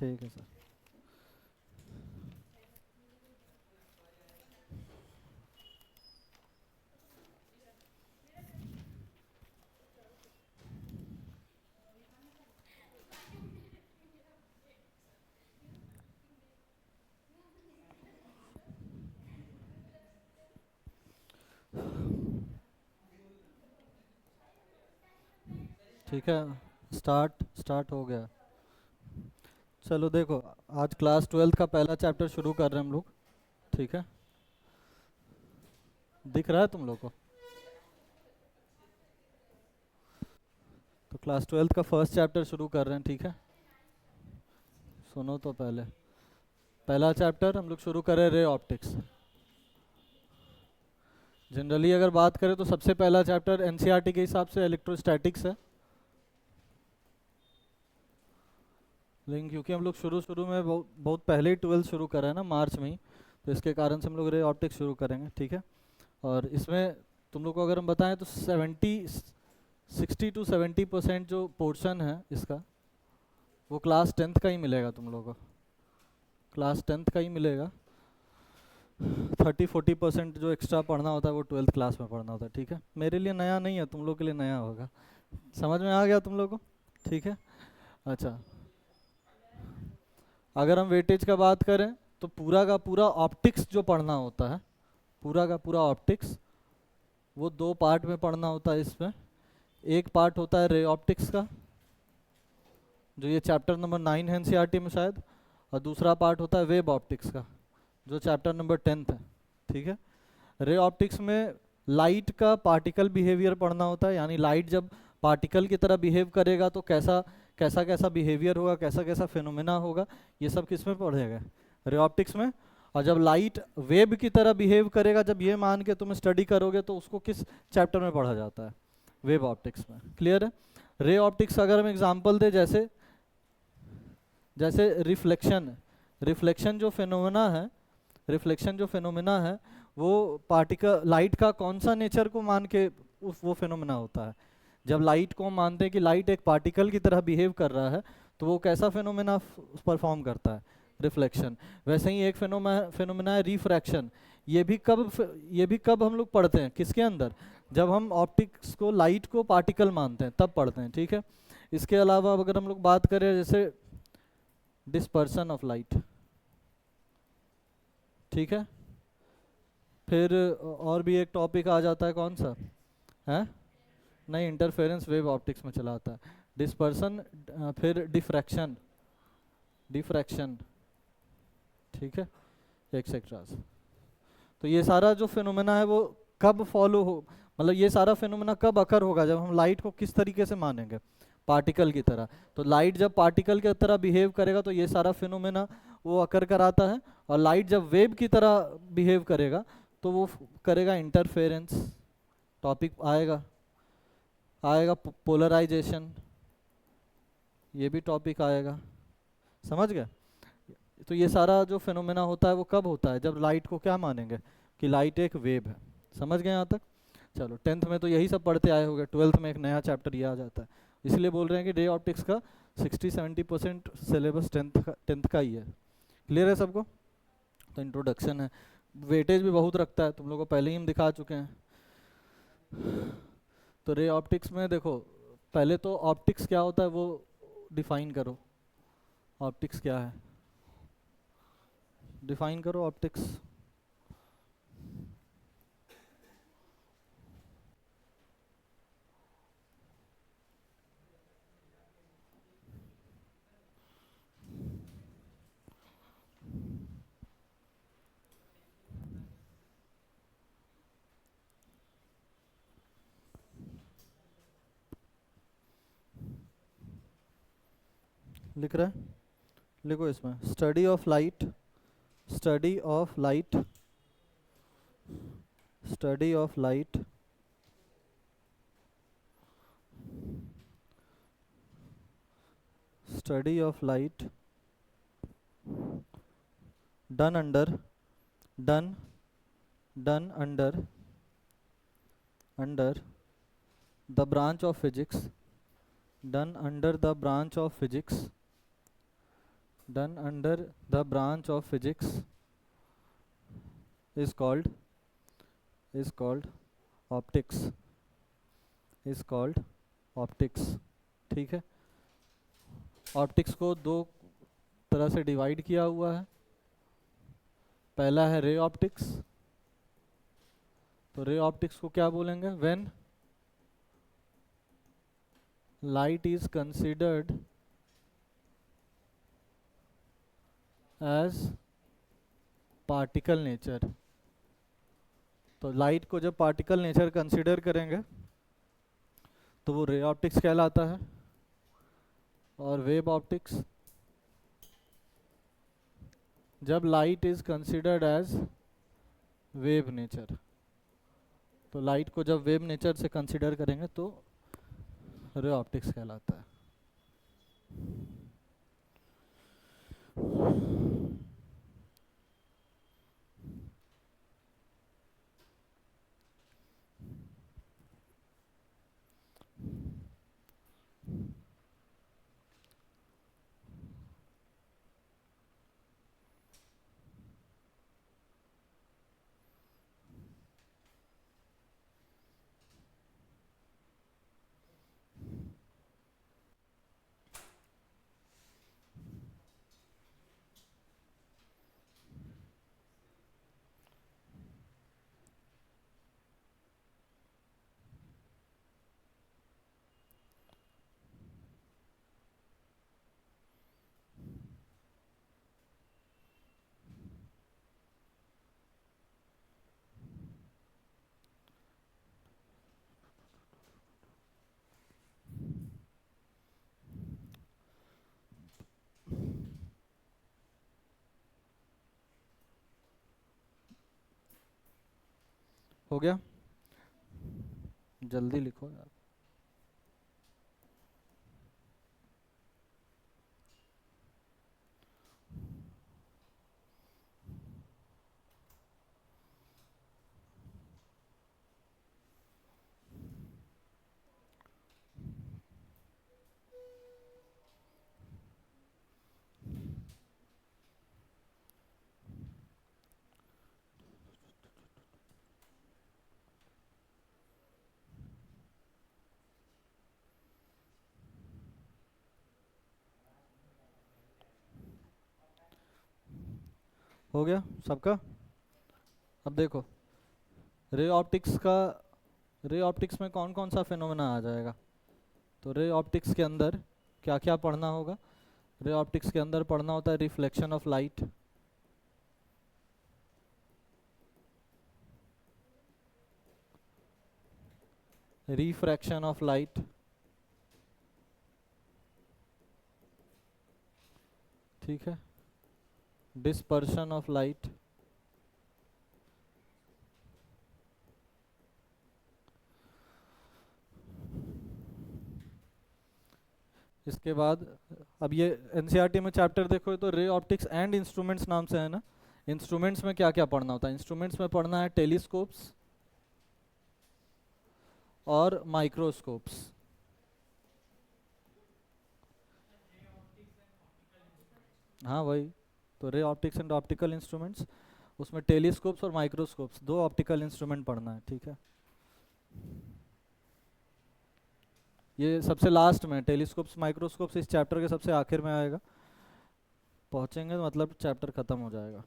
ठीक है सर। ठीक है, स्टार्ट स्टार्ट हो गया। चलो देखो, आज क्लास 12th का पहला चैप्टर शुरू कर रहे हैं हम लोग। ठीक है, दिख रहा है तुम लोग को? तो क्लास 12th का फर्स्ट चैप्टर शुरू कर रहे हैं। ठीक है, सुनो तो पहले। पहला चैप्टर हम लोग शुरू करें रे ऑप्टिक्स। जनरली अगर बात करें तो सबसे पहला चैप्टर एनसीईआरटी के हिसाब से इलेक्ट्रोस्टैटिक्स है। लेकिन क्योंकि हम लोग शुरू शुरू में बहुत बहुत पहले ही 12th शुरू करा है ना, मार्च में ही, तो इसके कारण से हम लोग रे ऑप्टिक्स शुरू करेंगे। ठीक है, और इसमें तुम लोग को अगर हम बताएं तो 60 to 70% जो पोर्शन है इसका, वो क्लास 10th का ही मिलेगा तुम लोगों को। क्लास 10th का ही मिलेगा। 30-40% जो एक्स्ट्रा पढ़ना होता है वो 12th क्लास में पढ़ना होता है। ठीक है, मेरे लिए नया नहीं है, तुम लोग के लिए नया होगा। समझ में आ गया तुम लोग को? ठीक है, अच्छा। अगर हम वेटेज का बात करें तो पूरा का पूरा ऑप्टिक्स जो पढ़ना होता है, पूरा का पूरा ऑप्टिक्स, वो दो पार्ट में पढ़ना होता है। इसमें एक पार्ट होता है रे ऑप्टिक्स का, जो ये चैप्टर नंबर 9 है एनसीईआरटी में शायद, और दूसरा पार्ट होता है वेब ऑप्टिक्स का, जो चैप्टर नंबर 10th है। ठीक है, रे ऑप्टिक्स में लाइट का पार्टिकल बिहेवियर पढ़ना होता है, यानी लाइट जब पार्टिकल की तरह बिहेव करेगा तो कैसा कैसा कैसा बिहेवियर होगा, कैसा कैसा फिनोमेना होगा, ये सब किस में पढ़ेगा? रे ऑप्टिक्स में। और जब लाइट वेब की तरह बिहेव करेगा, जब ये मान के तुम स्टडी करोगे, तो उसको किस चैप्टर में पढ़ा जाता है? वेब ऑप्टिक्स में। क्लियर है? रे ऑप्टिक्स अगर हम एग्जांपल दे, जैसे जैसे रिफ्लेक्शन, रिफ्लेक्शन जो फिनोमेना है, रिफ्लेक्शन जो फिनोमेना है, वो पार्टिकल लाइट का कौन सा नेचर को मान के वो फिनोमेना होता है? जब लाइट को हम मानते हैं कि लाइट एक पार्टिकल की तरह बिहेव कर रहा है, तो वो कैसा फिनोमेना परफॉर्म करता है? रिफ्लेक्शन। वैसे ही एक फिनोमेना है रिफ्रैक्शन। ये भी कब हम लोग पढ़ते हैं, किसके अंदर? जब हम ऑप्टिक्स को, लाइट को पार्टिकल मानते हैं, तब पढ़ते हैं। ठीक है, इसके अलावा अगर हम लोग बात करें जैसे डिस्पर्सन ऑफ लाइट। ठीक है, फिर और भी एक टॉपिक आ जाता है, कौन सा है? नहीं, इंटरफेरेंस वेव ऑप्टिक्स में चला आता है। डिस्पर्सन, फिर डिफ्रैक्शन, डिफ्रैक्शन। ठीक है, एक्सेट्रा। तो ये सारा जो फिनोमेना है वो कब फॉलो हो, मतलब ये सारा फिनोमेना कब अकर होगा? जब हम लाइट को किस तरीके से मानेंगे? पार्टिकल की तरह। तो लाइट जब पार्टिकल की तरह बिहेव करेगा तो ये सारा फिनोमेना वो अकर कराता है। और लाइट जब वेव की तरह बिहेव करेगा तो वो करेगा इंटरफेरेंस। टॉपिक आएगा, आएगा पोलराइजेशन, ये भी टॉपिक आएगा। समझ गए? तो ये सारा जो फिनोमेना होता है वो कब होता है? जब लाइट को क्या मानेंगे कि लाइट एक वेव है। समझ गए यहाँ तक? चलो, 10th में तो यही सब पढ़ते आए होंगे, 12th में एक नया चैप्टर ये आ जाता है। इसलिए बोल रहे हैं कि रे ऑप्टिक्स का 60-70% सिलेबस 10th का ही है। क्लियर है सबको? तो इंट्रोडक्शन है। वेटेज भी बहुत रखता है, तुम लोगों को पहले ही हम दिखा चुके हैं। तो रे ऑप्टिक्स में देखो, पहले तो ऑप्टिक्स क्या होता है वो डिफाइन करो। ऑप्टिक्स क्या है? डिफाइन करो ऑप्टिक्स। लिख रहा है? लिखो इसमें, study of light, study of light, study of light, study of light done under, done done under, under the branch of physics, done under the branch of physics, done under the branch of physics is called optics, is called optics। ठीक है, optics को दो तरह से divide किया हुआ है। पहला है रे ऑप्टिक्स। तो रे ऑप्टिक्स को क्या बोलेंगे? When light is considered as particle nature. तो लाइट को जब पार्टिकल नेचर कंसिडर करेंगे तो वो रे ऑप्टिक्स कहलाता है। और वेव ऑप्टिक्स, जब light is considered as wave nature. तो लाइट को जब वेव नेचर से कंसिडर करेंगे तो रे ऑप्टिक्स कहलाता है। हो गया? जल्दी लिखो यार। हो गया सबका? अब देखो, रे ऑप्टिक्स का, रे ऑप्टिक्स में कौन कौन सा फिनोमेना आ जाएगा? तो रे ऑप्टिक्स के अंदर क्या क्या पढ़ना होगा? रे ऑप्टिक्स के अंदर पढ़ना होता है reflection of light, refraction of light, ठीक है, डिस्पर्शन ऑफ लाइट, इसके बाद अब ये एनसीईआरटी में चैप्टर देखो तो रे ऑप्टिक्स एंड इंस्ट्रूमेंट्स नाम से है ना। इंस्ट्रूमेंट्स में क्या क्या पढ़ना होता है? इंस्ट्रूमेंट्स में पढ़ना है टेलीस्कोप्स और माइक्रोस्कोप्स। हाँ वही तो, ray optics and optical instruments, उसमें टेलीस्कोप्स और माइक्रोस्कोप्स दो ऑप्टिकल इंस्ट्रूमेंट पढ़ना है, ठीक है। ये सबसे लास्ट में टेलीस्कोप्स माइक्रोस्कोप्स इस चैप्टर के सबसे आखिर में आएगा। पहुंचेंगे तो मतलब चैप्टर खत्म हो जाएगा।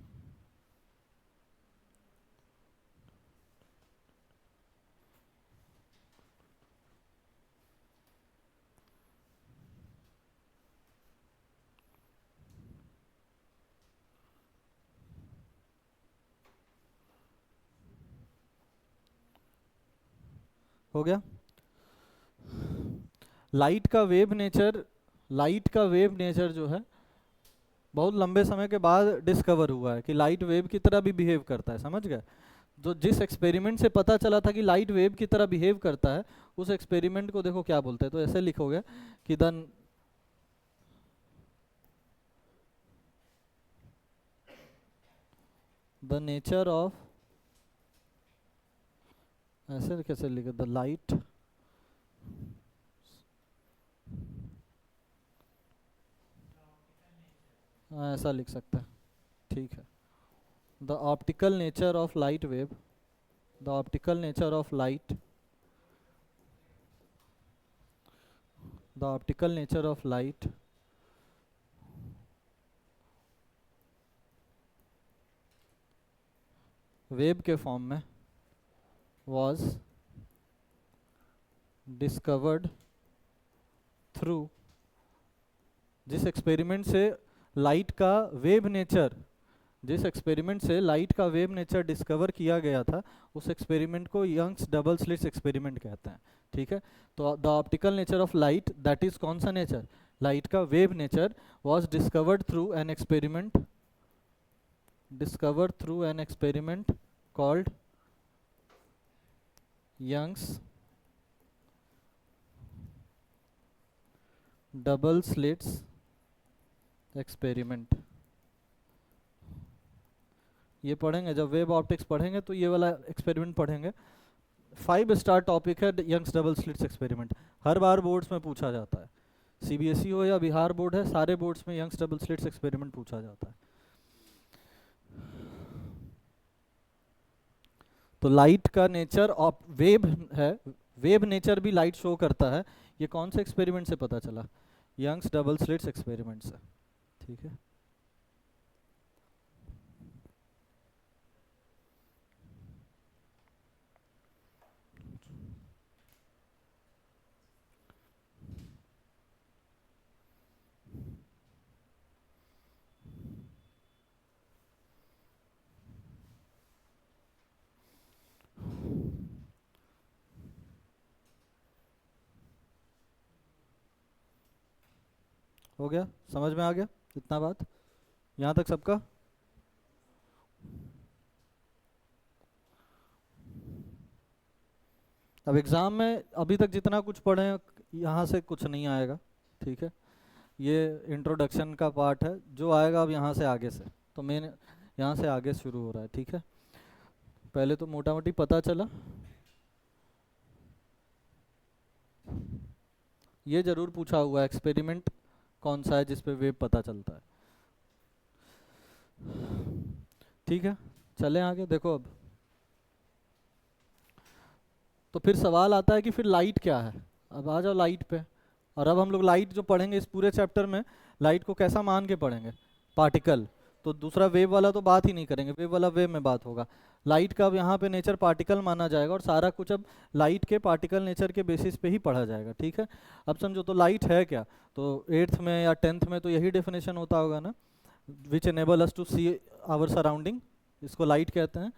हो गया? लाइट का वेव नेचर, लाइट का वेव नेचर जो है बहुत लंबे समय के बाद डिस्कवर हुआ है कि लाइट वेव की तरह भी बिहेव करता है, समझ गए? जो जिस एक्सपेरिमेंट से पता चला था कि लाइट वेव की तरह बिहेव करता है, उस एक्सपेरिमेंट को देखो क्या बोलते हैं। तो ऐसे लिखोगे कि द नेचर ऑफ, ऐसे कैसे लिखे, द लाइट ऐसा लिख सकते हैं, ठीक है। The optical nature of light wave, the optical nature of light, the optical nature of light wave के फॉर्म में was discovered through, जिस एक्सपेरिमेंट से लाइट का वेव नेचर, जिस एक्सपेरिमेंट से लाइट का वेव नेचर डिस्कवर किया गया था, उस एक्सपेरिमेंट को यंग्स डबल स्लिट्स एक्सपेरिमेंट कहते हैं, ठीक है। तो the optical nature of light, that is कौन सा नेचर, लाइट का wave nature, was discovered through an experiment, discovered through an experiment called Young's double slits experiment. ये पढ़ेंगे जब वेव ऑप्टिक्स पढ़ेंगे तो ये वाला एक्सपेरिमेंट पढ़ेंगे। 5 स्टार टॉपिक है यंग्स डबल स्लिट्स एक्सपेरिमेंट, हर बार बोर्ड्स में पूछा जाता है, सीबीएसई हो या बिहार बोर्ड है, सारे बोर्ड्स में यंग्स डबल स्लिट्स एक्सपेरिमेंट पूछा जाता है। तो लाइट का नेचर ऑफ वेव है, वेव नेचर भी लाइट शो करता है, ये कौन से एक्सपेरिमेंट से पता चला, यंग्स डबल स्लिट्स एक्सपेरिमेंट से, ठीक है। हो गया, समझ में आ गया इतना बात, यहाँ तक सबका। अब एग्जाम में अभी तक जितना कुछ पढ़े हैं यहाँ से कुछ नहीं आएगा, ठीक है। ये इंट्रोडक्शन का पार्ट है, जो आएगा अब यहाँ से आगे से, तो मेन यहाँ से आगे शुरू हो रहा है, ठीक है। पहले तो मोटा मोटी पता चला, ये जरूर पूछा हुआ है एक्सपेरिमेंट कौन सा है जिसपे वेव पता चलता है, ठीक है। चले आगे, देखो अब तो फिर सवाल आता है कि फिर लाइट क्या है। अब आ जाओ लाइट पे, और अब हम लोग लाइट जो पढ़ेंगे इस पूरे चैप्टर में, लाइट को कैसा मान के पढ़ेंगे, पार्टिकल। तो दूसरा वेव वाला तो बात ही नहीं करेंगे, वेव वाला वेव में बात होगा। लाइट का अब यहाँ पे नेचर पार्टिकल माना जाएगा, और सारा कुछ अब लाइट के पार्टिकल नेचर के बेसिस पे ही पढ़ा जाएगा, ठीक है। अब समझो तो लाइट है क्या, तो 8th में या 10th में तो यही डेफिनेशन होता होगा ना, which enable us to see our surrounding, इसको लाइट कहते हैं।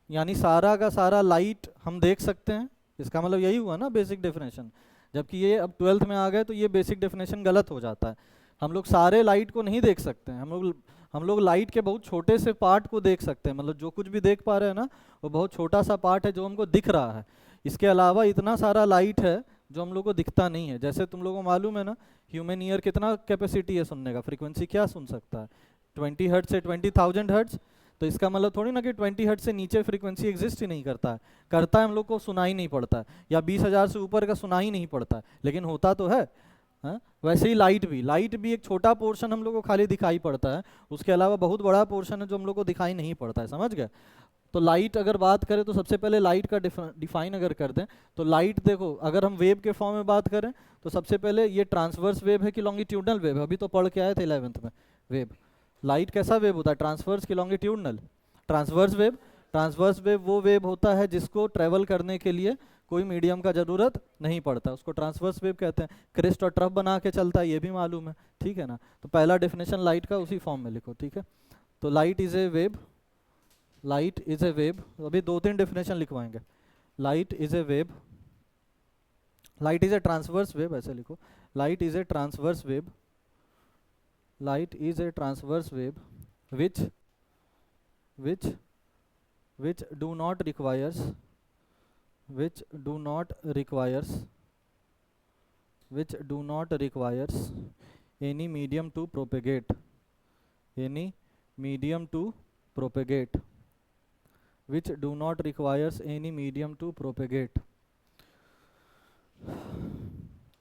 यानी सारा का सारा लाइट हम देख सकते हैं, इसका मतलब यही हुआ ना बेसिक डेफिनेशन। जबकि ये अब 12th में आ गए तो ये बेसिक डेफिनेशन गलत हो जाता है। हम लोग सारे लाइट को नहीं देख सकते हैं, हम लोग लाइट के बहुत छोटे से पार्ट को देख सकते हैं, मतलब जो कुछ भी देख पा रहे हैं ना वो बहुत छोटा सा पार्ट है जो हमको दिख रहा है। इसके अलावा इतना सारा लाइट है जो हम लोग को दिखता नहीं है। जैसे तुम लोगों को मालूम है ना, ह्यूमन ईयर कितना कैपेसिटी है सुनने का, फ्रीक्वेंसी क्या सुन सकता है, 20 हर्ट्ज से 20,000 हर्ट्ज। तो इसका मतलब थोड़ी ना कि 20 हर्ट्ज से नीचे फ्रीक्वेंसी एग्जिस्ट ही नहीं करता है, करता है, हम लोग को सुनाई नहीं पड़ता है, या 20,000 से ऊपर का सुनाई नहीं पड़ता है, लेकिन होता तो है। हाँ, वैसे ही लाइट भी एक छोटा पोर्शन हम लोग को खाली दिखाई पड़ता है, उसके अलावा बहुत बड़ा पोर्शन है जो हम लोग को दिखाई नहीं पड़ता है, समझ गए। तो लाइट अगर बात करें तो सबसे पहले लाइट का डिफाइन अगर कर दें तो लाइट, देखो अगर हम वेव के फॉर्म में बात करें तो सबसे पहले ये ट्रांसवर्स वेव है कि लॉन्गिट्यूडनल वेव है, अभी तो पढ़ के आए थे 11th में। वेव, लाइट कैसा वेव होता है, ट्रांसवर्स की लॉन्गिट्यूडनल। ट्रांसवर्स वेव वो वेव होता है जिसको ट्रेवल करने के लिए कोई मीडियम का जरूरत नहीं पड़ता, उसको ट्रांसवर्स वेव कहते हैं। क्रिस्ट और ट्रफ बना के चलता है, ये भी मालूम है, ठीक है ना। तो पहला डेफिनेशन लाइट का उसी फॉर्म में लिखो, ठीक है। तो light is a wave, light is a wave, अभी 2-3 डेफिनेशन लिखवाएंगे। Light is a wave, light is a transverse wave, ऐसे लिखो, light is a transverse wave, light is a transverse wave which which do not requires which do not requires which do not requires any medium to propagate, any medium to propagate, which do not requires any medium to propagate,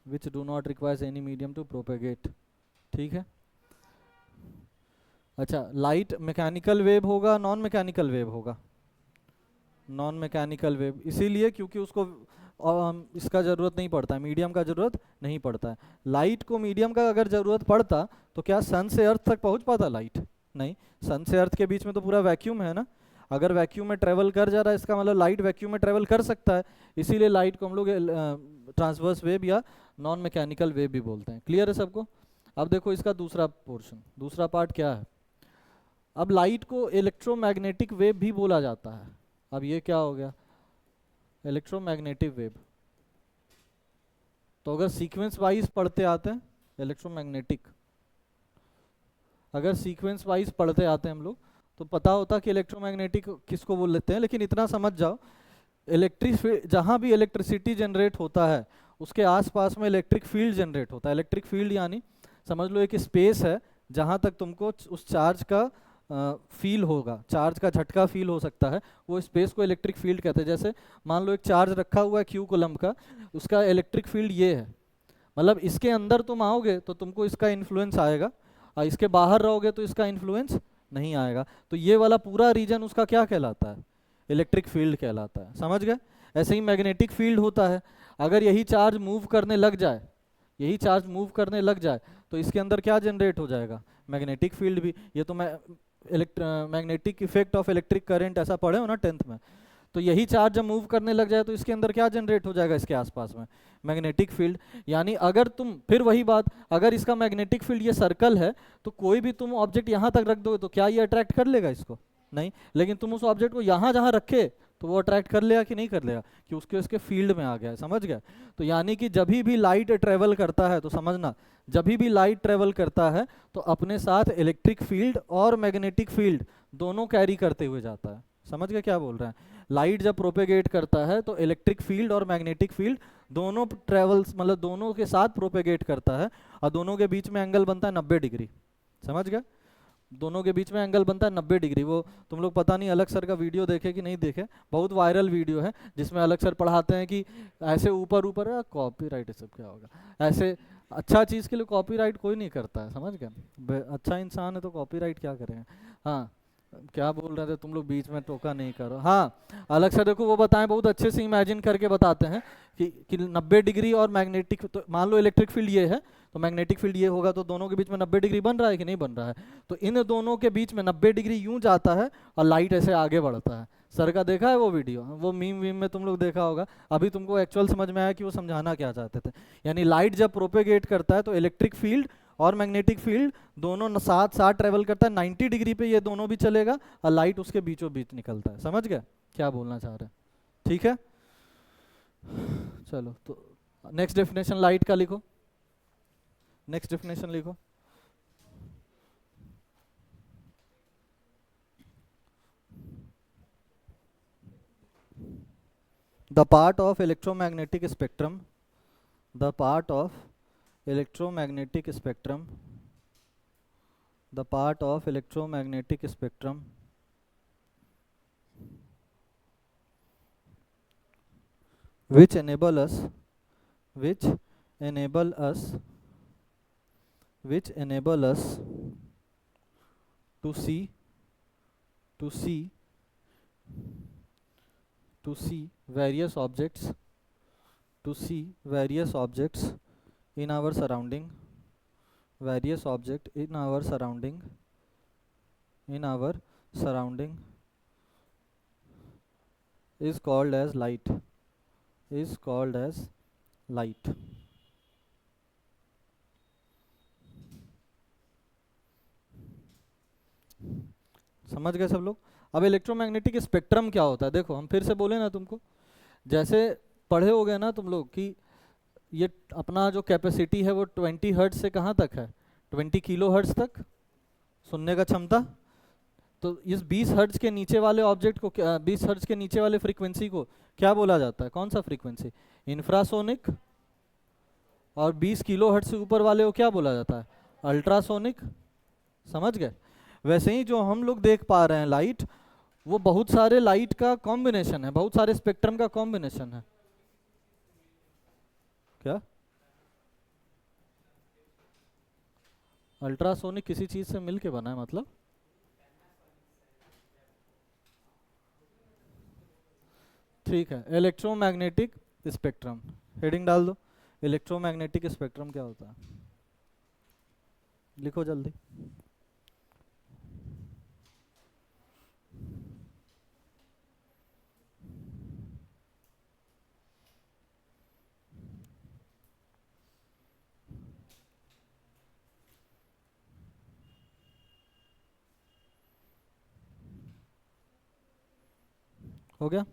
which do not requires any medium to propagate, ठीक है। अच्छा, light mechanical wave होगा non mechanical wave होगा? Non mechanical wave, इसीलिए क्योंकि उसको इसका ज़रूरत नहीं पड़ता है, मीडियम का ज़रूरत नहीं पड़ता है। लाइट को मीडियम का अगर ज़रूरत पड़ता तो क्या सन से अर्थ तक पहुंच पाता लाइट? नहीं। सन से अर्थ के बीच में तो पूरा वैक्यूम है ना। अगर वैक्यूम में ट्रेवल कर जा रहा है इसका मतलब लाइट वैक्यूम में ट्रेवल कर सकता है, इसीलिए लाइट को हम लोग ट्रांसवर्स वेव या नॉन मैकेनिकल वेव भी बोलते हैं। क्लियर है सबको? अब देखो इसका दूसरा पोर्शन, दूसरा पार्ट क्या है। अब लाइट को इलेक्ट्रोमैग्नेटिक वेव भी बोला जाता है। अब ये क्या हो गया, इलेक्ट्रोमैग्नेटिक वेव। तो अगर सीक्वेंस वाइज पढ़ते आते हैं इलेक्ट्रोमैग्नेटिक, अगर सीक्वेंस वाइज पढ़ते आते हैं हम लोग तो पता होता कि इलेक्ट्रोमैग्नेटिक किसको बोल लेते हैं। लेकिन इतना समझ जाओ, इलेक्ट्रिक जहाँ भी इलेक्ट्रिसिटी जनरेट होता है उसके आसपास में इलेक्ट्रिक फील्ड जनरेट होता है। इलेक्ट्रिक फील्ड यानी समझ लो एक स्पेस है जहाँ तक तुमको उस चार्ज का फील होगा, चार्ज का झटका फील हो सकता है, वो स्पेस को इलेक्ट्रिक फील्ड कहते हैं। जैसे मान लो एक चार्ज रखा हुआ है क्यू कूलम का, उसका इलेक्ट्रिक फील्ड ये है, मतलब इसके अंदर तुम आओगे तो तुमको इसका इन्फ्लुएंस आएगा और इसके बाहर रहोगे तो इसका इन्फ्लुएंस नहीं आएगा। तो ये वाला पूरा रीजन उसका क्या कहलाता है, इलेक्ट्रिक फील्ड कहलाता है। समझ गए? ऐसे ही मैग्नेटिक फील्ड होता है। अगर यही चार्ज मूव करने लग जाए, यही चार्ज मूव करने लग जाए तो इसके अंदर क्या जनरेट हो जाएगा, मैग्नेटिक फील्ड भी। ये तो मैं magnetic effect of electric current ऐसा पढ़े हो ना 10th में। तो यही चार्ज जब मूव करने लग जाए तो इसके अंदर क्या जनरेट हो जाएगा, इसके आसपास में मैग्नेटिक फील्ड। यानी अगर तुम, फिर वही बात, अगर इसका मैग्नेटिक फील्ड ये सर्कल है तो कोई भी तुम ऑब्जेक्ट यहाँ तक रख दोगे तो क्या ये अट्रैक्ट कर लेगा इसको? नहीं। लेकिन तुम उस ऑब्जेक्ट को यहाँ जहाँ रखे तो वो अट्रैक्ट कर लेगा कि नहीं कर लेगा, कि उसके उसके फील्ड में आ गया है। समझ गया? तो यानी कि जब भी लाइट ट्रेवल करता है तो समझना, जब भी लाइट ट्रेवल करता है तो अपने साथ इलेक्ट्रिक फील्ड और मैग्नेटिक फील्ड दोनों कैरी करते हुए जाता है। समझ गए क्या बोल रहे हैं? लाइट जब प्रोपेगेट करता है तो इलेक्ट्रिक फील्ड और मैग्नेटिक फील्ड दोनों ट्रेवल्स, मतलब दोनों के साथ प्रोपेगेट करता है और दोनों के बीच में एंगल बनता है 90 डिग्री। समझ गए? दोनों के बीच में एंगल बनता है 90 डिग्री। वो तुम लोग पता नहीं अलग सर का वीडियो देखे कि नहीं देखे, बहुत वायरल वीडियो है जिसमें अलग सर पढ़ाते हैं कि ऐसे ऊपर ऊपर, कॉपीराइट सब क्या होगा, ऐसे अच्छा चीज़ के लिए कॉपीराइट कोई नहीं करता है। समझ गए? अच्छा इंसान है तो कॉपीराइट क्या करेंगे। हाँ, क्या बोल रहे थे तुम लोग, बीच में टोका नहीं करो। हाँ, अलग से देखो वो बताएं, बहुत अच्छे से इमेजिन करके बताते हैं कि 90 डिग्री और मैग्नेटिक, तो मान लो इलेक्ट्रिक फील्ड ये है तो मैग्नेटिक फील्ड ये होगा, तो दोनों के बीच में 90 डिग्री बन रहा है कि नहीं बन रहा है। तो इन दोनों के बीच में 90 डिग्री यूं जाता है और लाइट ऐसे आगे बढ़ता है। सर का देखा है वो वीडियो, वो मीम वीम में तुम लोग देखा होगा। अभी तुमको एक्चुअल समझ में आया कि वो समझाना क्या चाहते थे। यानी लाइट जब प्रोपेगेट करता है तो इलेक्ट्रिक फील्ड और मैग्नेटिक फील्ड दोनों साथ साथ ट्रेवल करता है। 90 डिग्री पे ये दोनों भी चलेगा और लाइट उसके बीचों बीच निकलता है। समझ गए क्या बोलना चाह रहे हैं? ठीक है, चलो तो नेक्स्ट डेफिनेशन लाइट का लिखो, नेक्स्ट डेफिनेशन लिखो। The part of electromagnetic spectrum, the part of electromagnetic spectrum, the part of electromagnetic spectrum which enable us, which enable us, which enable us to see, to see, to see various objects, to see various objects in our surrounding, various object in our surrounding, in our surrounding is called as light, is called as light. समझ गए सब लोग? अब electromagnetic spectrum क्या होता है, देखो हम फिर से बोले ना तुमको, जैसे पढ़े हो गए ना तुम लोग कि ये अपना जो कैपेसिटी है वो 20 हर्ट्ज से कहाँ तक है, 20 किलो हर्ट्ज तक सुनने का क्षमता। तो इस 20 हर्ट्ज के नीचे वाले ऑब्जेक्ट को, 20 हर्ट्ज के नीचे वाले फ्रीक्वेंसी को क्या बोला जाता है, कौन सा फ्रीक्वेंसी, इंफ्रासोनिक। और 20 किलो हर्ट्ज से ऊपर वाले को क्या बोला जाता है, अल्ट्रासोनिक। समझ गए? वैसे ही जो हम लोग देख पा रहे हैं लाइट, वो बहुत सारे लाइट का कॉम्बिनेशन है, बहुत सारे स्पेक्ट्रम का कॉम्बिनेशन है। क्या अल्ट्रासोनिक किसी चीज से मिलके बना है मतलब? ठीक है, इलेक्ट्रोमैग्नेटिक स्पेक्ट्रम, हेडिंग डाल दो। इलेक्ट्रोमैग्नेटिक स्पेक्ट्रम क्या होता है, लिखो जल्दी। हो गया।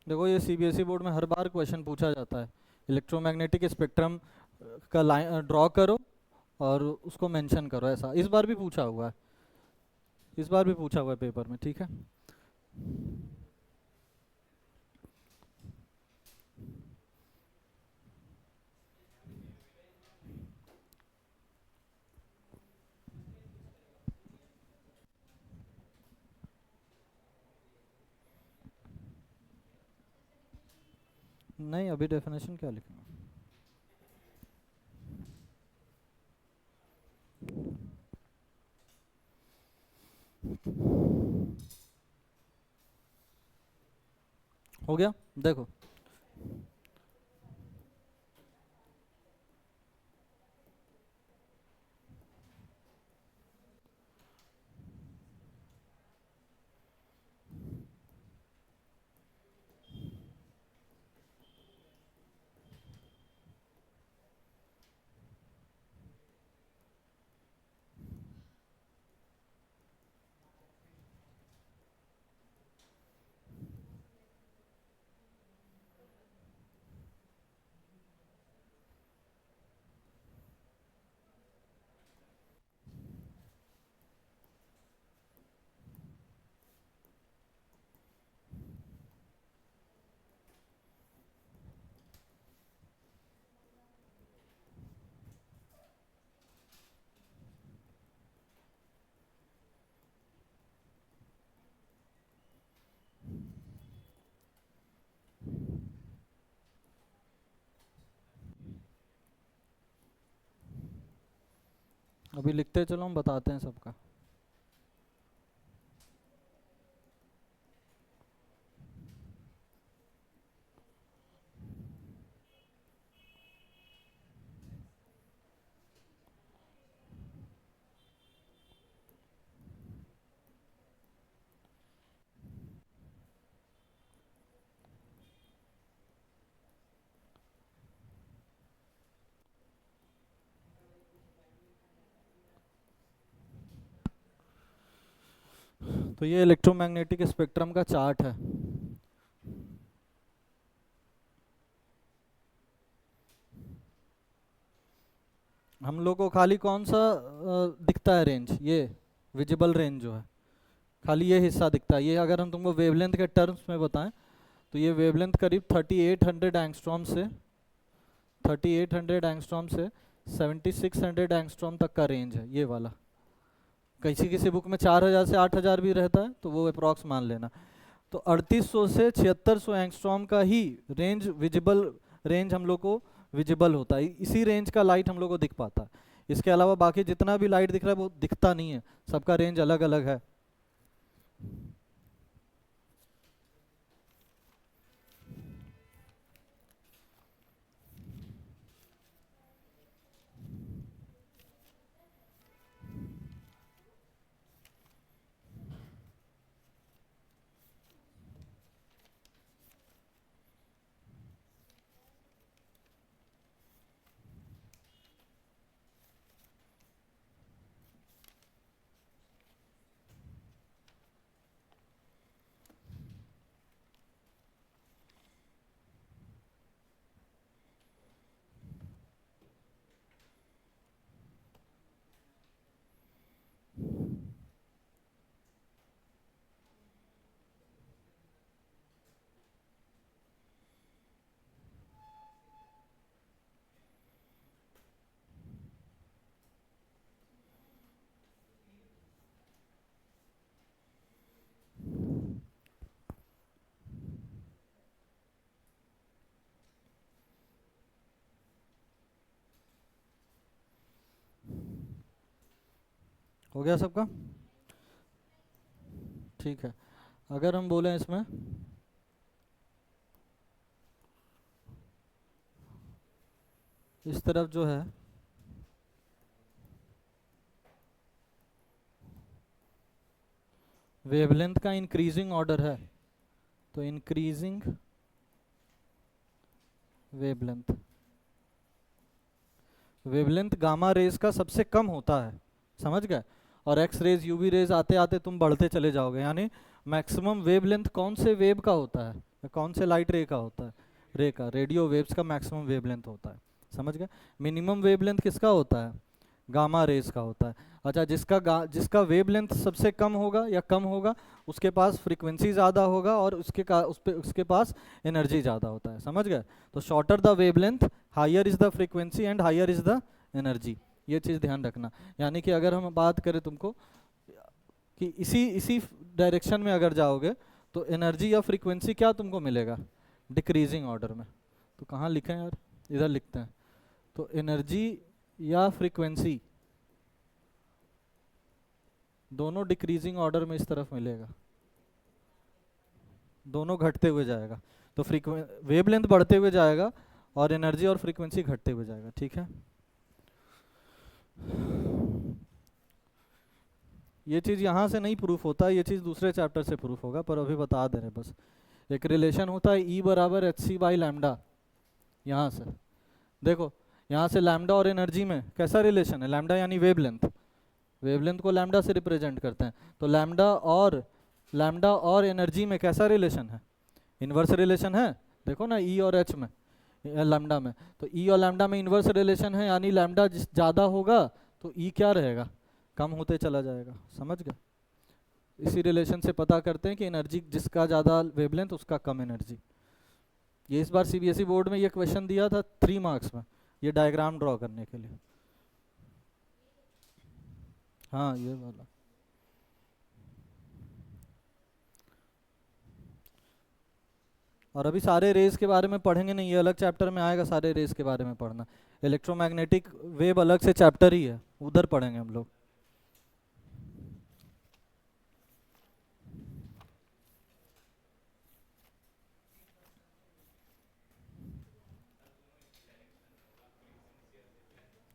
देखो ये सीबीएसई बोर्ड में हर बार क्वेश्चन पूछा जाता है, इलेक्ट्रोमैग्नेटिक स्पेक्ट्रम का लाइन ड्रॉ करो और उसको मेंशन करो, ऐसा इस बार भी पूछा हुआ है, इस बार भी पूछा हुआ है पेपर में, ठीक है। नहीं अभी डेफिनेशन क्या लिखना। हो गया, देखो अभी लिखते चलो, हम बताते हैं सबका। तो ये इलेक्ट्रोमैग्नेटिक स्पेक्ट्रम का चार्ट है। हम लोग को खाली कौन सा दिखता है रेंज, ये विजिबल रेंज जो है, खाली ये हिस्सा दिखता है। ये अगर हम तुमको वेवलेंथ के टर्म्स में बताएं तो ये वेवलेंथ करीब 3800 एंगस्ट्रॉम से 3800 एंगस्ट्रॉम से 7600 एंगस्ट्रॉम तक का रेंज है ये वाला। किसी किसी बुक में 4000 से 8000 भी रहता है, तो वो अप्रॉक्स मान लेना। तो 3800 से 7600 एंगस्ट्रॉम का ही रेंज विजिबल रेंज हम लोग को विजिबल होता है, इसी रेंज का लाइट हम लोग को दिख पाता है। इसके अलावा बाकी जितना भी लाइट दिख रहा है वो दिखता नहीं है, सबका रेंज अलग अलग है। हो गया सबका? ठीक है, अगर हम बोलें इसमें इस तरफ जो है वेवलेंथ का इंक्रीजिंग ऑर्डर है, तो increasing wavelength, wavelength gamma rays का सबसे कम होता है, समझ गए? और एक्स रेज यूवी रेज आते आते तुम बढ़ते चले जाओगे, यानी मैक्सिमम वेवलेंथ कौन से वेव का होता है या कौन से लाइट रे का होता है? रे का, रेडियो वेव्स का मैक्सिमम वेवलेंथ होता है, समझ गए? मिनिमम वेवलेंथ किसका होता है? गामा रेज का होता है। अच्छा, जिसका वेवलेंथ सबसे कम होगा या कम होगा उसके पास फ्रीक्वेंसी ज़्यादा होगा और उसके पास एनर्जी ज़्यादा होता है, समझ गए? तो shorter the wavelength higher is the frequency and higher is the energy, ये चीज़ ध्यान रखना। यानी कि अगर हम बात करें तुमको कि इसी डायरेक्शन में अगर जाओगे तो एनर्जी या फ्रीक्वेंसी क्या तुमको मिलेगा? डिक्रीजिंग ऑर्डर में। तो कहाँ लिखें यार, इधर लिखते हैं। तो एनर्जी या फ्रीक्वेंसी दोनों डिक्रीजिंग ऑर्डर में इस तरफ मिलेगा, दोनों घटते हुए जाएगा। तो वेवलेंथ बढ़ते हुए जाएगा और एनर्जी और फ्रीक्वेंसी घटते हुए जाएगा, ठीक है? ये चीज़ यहाँ से नहीं प्रूफ होता, ये चीज़ दूसरे चैप्टर से प्रूफ होगा, पर अभी बता दे रहे बस। एक रिलेशन होता है E बराबर एच सी बाई लैम्डा, यहाँ से देखो, यहाँ से लैम्डा और एनर्जी में कैसा रिलेशन है? लैम्डा यानी वेवलेंथ, वेवलेंथ को लैम्डा से रिप्रेजेंट करते हैं। तो लैम्डा और एनर्जी में कैसा रिलेशन है? इन्वर्स रिलेशन है, देखो ना E और H में, लैम्डा में। तो E और लैम्डा में इन्वर्स रिलेशन है, यानी लैम्डा ज़्यादा होगा तो E क्या रहेगा? कम होते चला जाएगा, समझ गए? इसी रिलेशन से पता करते हैं कि एनर्जी जिसका ज़्यादा वेवलेंथ उसका कम एनर्जी। ये इस बार सीबीएसई बोर्ड में ये क्वेश्चन दिया था 3 मार्क्स में, ये डायग्राम ड्रॉ करने के लिए। हाँ, ये वाला। और अभी सारे रेस के बारे में पढ़ेंगे नहीं, ये अलग चैप्टर में आएगा, सारे रेस के बारे में पढ़ना। इलेक्ट्रोमैग्नेटिक वेव अलग से चैप्टर ही है, उधर पढ़ेंगे हम लोग।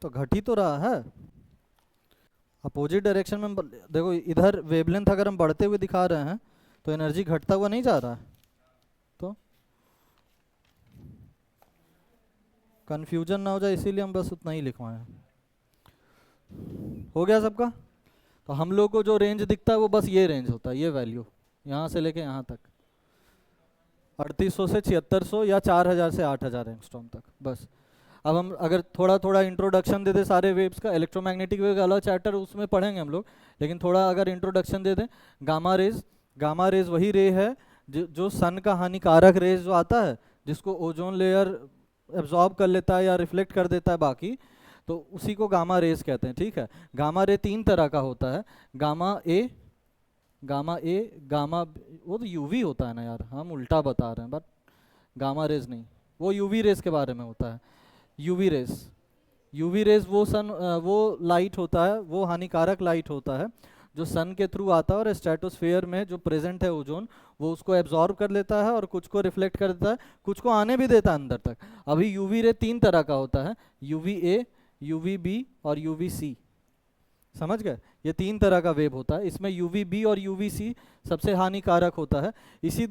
तो घट ही तो रहा है, अपोजिट डायरेक्शन में देखो, इधर वेवलेंथ अगर हम बढ़ते हुए दिखा रहे हैं तो एनर्जी घटता हुआ नहीं जा रहा है। तो कंफ्यूजन ना हो जाए इसीलिए हम बस उतना ही लिखवाए हैं। हो गया सबका? तो हम लोग को जो रेंज दिखता है वो बस ये रेंज होता है, ये वैल्यू यहाँ से लेके यहाँ तक, 3800 से 7600 या 4000 से 8000 एंगस्ट्रॉम तक, बस। अब हम अगर थोड़ा थोड़ा इंट्रोडक्शन दे दें सारे वेव्स का, इलेक्ट्रोमैग्नेटिक वेव का अलग चैप्टर उसमें पढ़ेंगे हम लोग, लेकिन थोड़ा अगर इंट्रोडक्शन दे दें। गामा रेज वही रे है जो सन का हानिकारक रेज जो आता है, जिसको ओजोन लेयर एब्जॉर्ब कर लेता है या रिफ्लेक्ट कर देता है बाकी, तो उसी को गामा रेज कहते हैं, ठीक है? गामा रे 3 तरह का होता है, गामा वो तो यूवी होता है ना यार, हम उल्टा बता रहे हैं, बट गामा रेज नहीं, वो यूवी रेज के बारे में होता है। यूवी रेज वो लाइट होता है, वो हानिकारक लाइट होता है जो सन के थ्रू आता है और स्ट्रेटोस्फेयर में जो प्रेजेंट है ओजोन, वो उसको एब्जॉर्ब कर लेता है और कुछ को रिफ्लेक्ट कर देता है, कुछ को आने भी देता है अंदर तक। अभी यूवी रे 3 तरह का होता है, यूवी ए, यूवी बी और यूवी सी, समझ गए? ये 3 तरह का वेव होता है, इसमें यूवी बी और यूवी सी सबसे हानिकारक होता है। इसी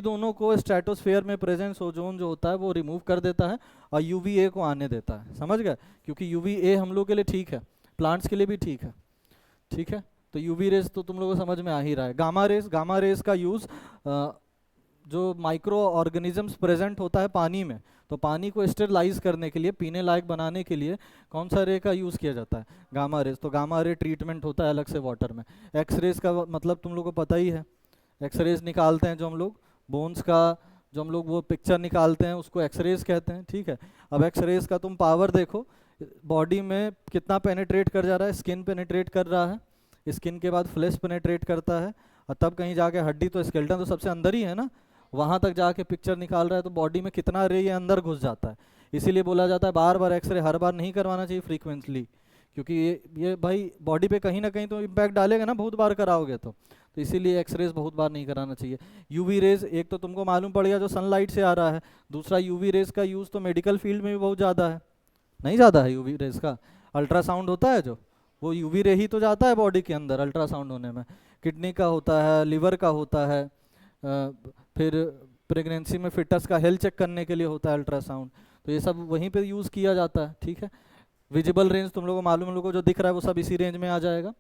दोनों को स्ट्रेटोस्फेयर में प्रेजेंस ओजोन जो होता है वो रिमूव कर देता है और यूवीए को आने देता है, समझ गए? क्योंकि यूवीए हम लोग के लिए ठीक है, प्लांट्स के लिए भी ठीक है, ठीक है? तो यूवी रेज तो तुम लोगों को समझ में आ ही रहा है। गामा रेज का यूज़ जो माइक्रो ऑर्गेनिजम्स प्रेजेंट होता है पानी में, तो पानी को स्टेरलाइज करने के लिए, पीने लायक बनाने के लिए कौन सा रे का यूज़ किया जाता है? Gamma rays. तो गामा रे ट्रीटमेंट होता है अलग से वाटर में। एक्स रेज का मतलब तुम लोग को पता ही है, एक्स रेज निकालते हैं जो हम लोग बोन्स का, जो हम लोग वो पिक्चर निकालते हैं उसको एक्स रेज कहते हैं, ठीक है? अब एक्स रेज का तुम पावर देखो, बॉडी में कितना पेनिट्रेट कर जा रहा है, स्किन पेनिट्रेट कर रहा है, स्किन के बाद फ्लैश पेनिट्रेट करता है, और तब कहीं जाके हड्डी, तो स्केलेटन तो सबसे अंदर ही है ना, वहाँ तक जाके पिक्चर निकाल रहा है, तो बॉडी में कितना रे ये अंदर घुस जाता है। इसीलिए बोला जाता है बार बार एक्सरे हर बार नहीं करवाना चाहिए फ्रीक्वेंटली, क्योंकि ये भाई बॉडी पे कहीं ना कहीं तो इम्पैक्ट डालेगा ना, बहुत बार कराओगे तो इसीलिए एक्सरेज बहुत बार नहीं कराना चाहिए। यूवी रेज एक तो तुमको मालूम पड़ गया जो सनलाइट से आ रहा है, दूसरा यूवी रेज का यूज़ तो मेडिकल फील्ड में भी बहुत ज़्यादा है, नहीं ज़्यादा है यूवी रेज का। अल्ट्रासाउंड होता है जो, वो यूवी रे ही तो जाता है बॉडी के अंदर अल्ट्रासाउंड होने में। किडनी का होता है, लिवर का होता है, फिर प्रेगनेंसी में फिटस का हेल्थ चेक करने के लिए होता है अल्ट्रासाउंड, तो ये सब वहीं पे यूज़ किया जाता है। ठीक है, विजिबल रेंज तुम लोगों को मालूम, लोगों को जो दिख रहा है वो सब इसी रेंज में आ जाएगा।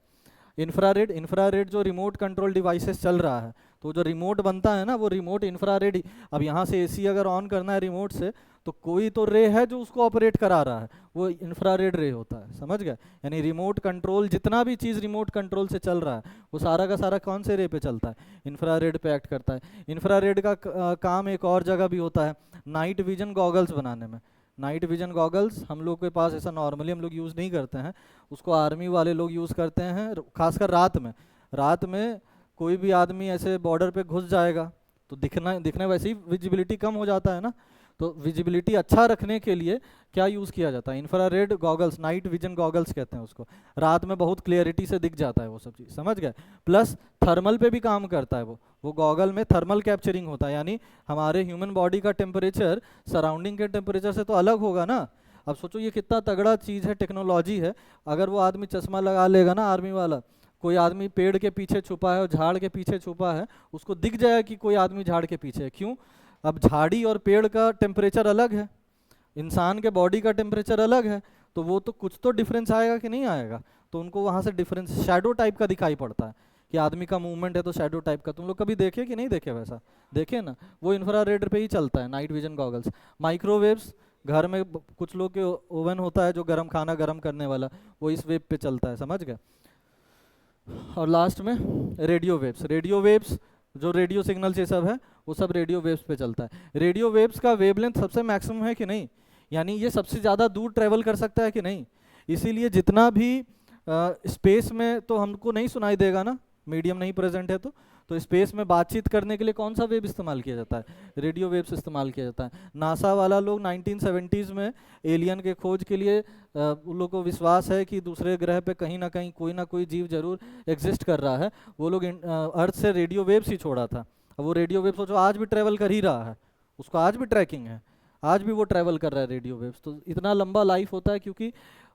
इंफ्रारेड, इंफ्रारेड जो रिमोट कंट्रोल डिवाइसेस चल रहा है, तो जो रिमोट बनता है ना वो रिमोट इंफ्रारेड ही। अब यहाँ से एसी अगर ऑन करना है रिमोट से, तो कोई तो रे है जो उसको ऑपरेट करा रहा है, वो इंफ्रारेड रे होता है, समझ गए। यानी रिमोट कंट्रोल, जितना भी चीज़ रिमोट कंट्रोल से चल रहा है वो सारा का सारा कौन से रे पे चलता है, इंफ्रारेड पे एक्ट करता है। इंफ्रारेड का काम एक और जगह भी होता है, नाइट विजन गॉगल्स बनाने में। नाइट विजन गॉगल्स हम लोग के पास ऐसा नॉर्मली हम लोग यूज़ नहीं करते हैं, उसको आर्मी वाले लोग यूज़ करते हैं, खासकर रात में। रात में कोई भी आदमी ऐसे बॉर्डर पे घुस जाएगा तो दिखने वैसे ही विजिबिलिटी कम हो जाता है ना, तो विजिबिलिटी अच्छा रखने के लिए क्या यूज़ किया जाता है, infrared goggles, night vision goggles कहते हैं उसको। रात में बहुत क्लियरिटी से दिख जाता है वो सब चीज़, समझ गए। प्लस थर्मल पे भी काम करता है वो गॉगल में थर्मल कैप्चरिंग होता है, यानी हमारे ह्यूमन बॉडी का टेम्परेचर सराउंडिंग के टेम्परेचर से तो अलग होगा ना। अब सोचो ये कितना तगड़ा चीज़ है, टेक्नोलॉजी है। अगर वो आदमी चश्मा लगा लेगा ना आर्मी वाला, कोई आदमी पेड़ के पीछे छुपा है और झाड़ के पीछे छुपा है, उसको दिख जाएगा कि कोई आदमी झाड़ के पीछे है। क्यों? अब झाड़ी और पेड़ का टेम्परेचर अलग है, इंसान के बॉडी का टेम्परेचर अलग है, तो वो तो कुछ तो डिफरेंस आएगा कि नहीं आएगा, तो उनको वहाँ से डिफरेंस शैडो टाइप का दिखाई पड़ता है कि आदमी का मूवमेंट है तो शैडो टाइप का। तुम लोग कभी देखे कि नहीं देखे? वैसा देखे ना, वो इंफ्रारेड पे ही चलता है, नाइट विजन गॉगल्स। माइक्रोवेव्स, घर में कुछ लोग के ओवन होता है जो गर्म खाना गर्म करने वाला, वो इस वेव पे चलता है, समझ गए। और लास्ट में रेडियो वेव्स, रेडियो वेव्स जो रेडियो सिग्नल ये सब है वो सब रेडियो वेव्स पे चलता है। रेडियो वेव्स का वेवलेंथ सबसे मैक्सिमम है कि नहीं, यानी ये सबसे ज़्यादा दूर ट्रेवल कर सकता है कि नहीं। इसीलिए जितना भी स्पेस में तो हमको नहीं सुनाई देगा ना, मीडियम नहीं प्रेजेंट है तो स्पेस में बातचीत करने के लिए कौन सा वेव इस्तेमाल किया जाता है? रेडियो वेव्स इस्तेमाल किया जाता है। नासा वाला लोग 1970s में एलियन के खोज के लिए उन लोग को विश्वास है कि दूसरे ग्रह पे कहीं ना कोई जीव जरूर एग्जिस्ट कर रहा है। वो लोग अर्थ से रेडियो वेव्स ही छोड़ा था। अब वो रेडियो वेव्स जो आज भी ट्रेवल कर ही रहा है, उसको आज भी ट्रैकिंग है, आज भी वो ट्रैवल कर रहा है रेडियो वेव्स। तो इतना लंबा लाइफ होता है क्योंकि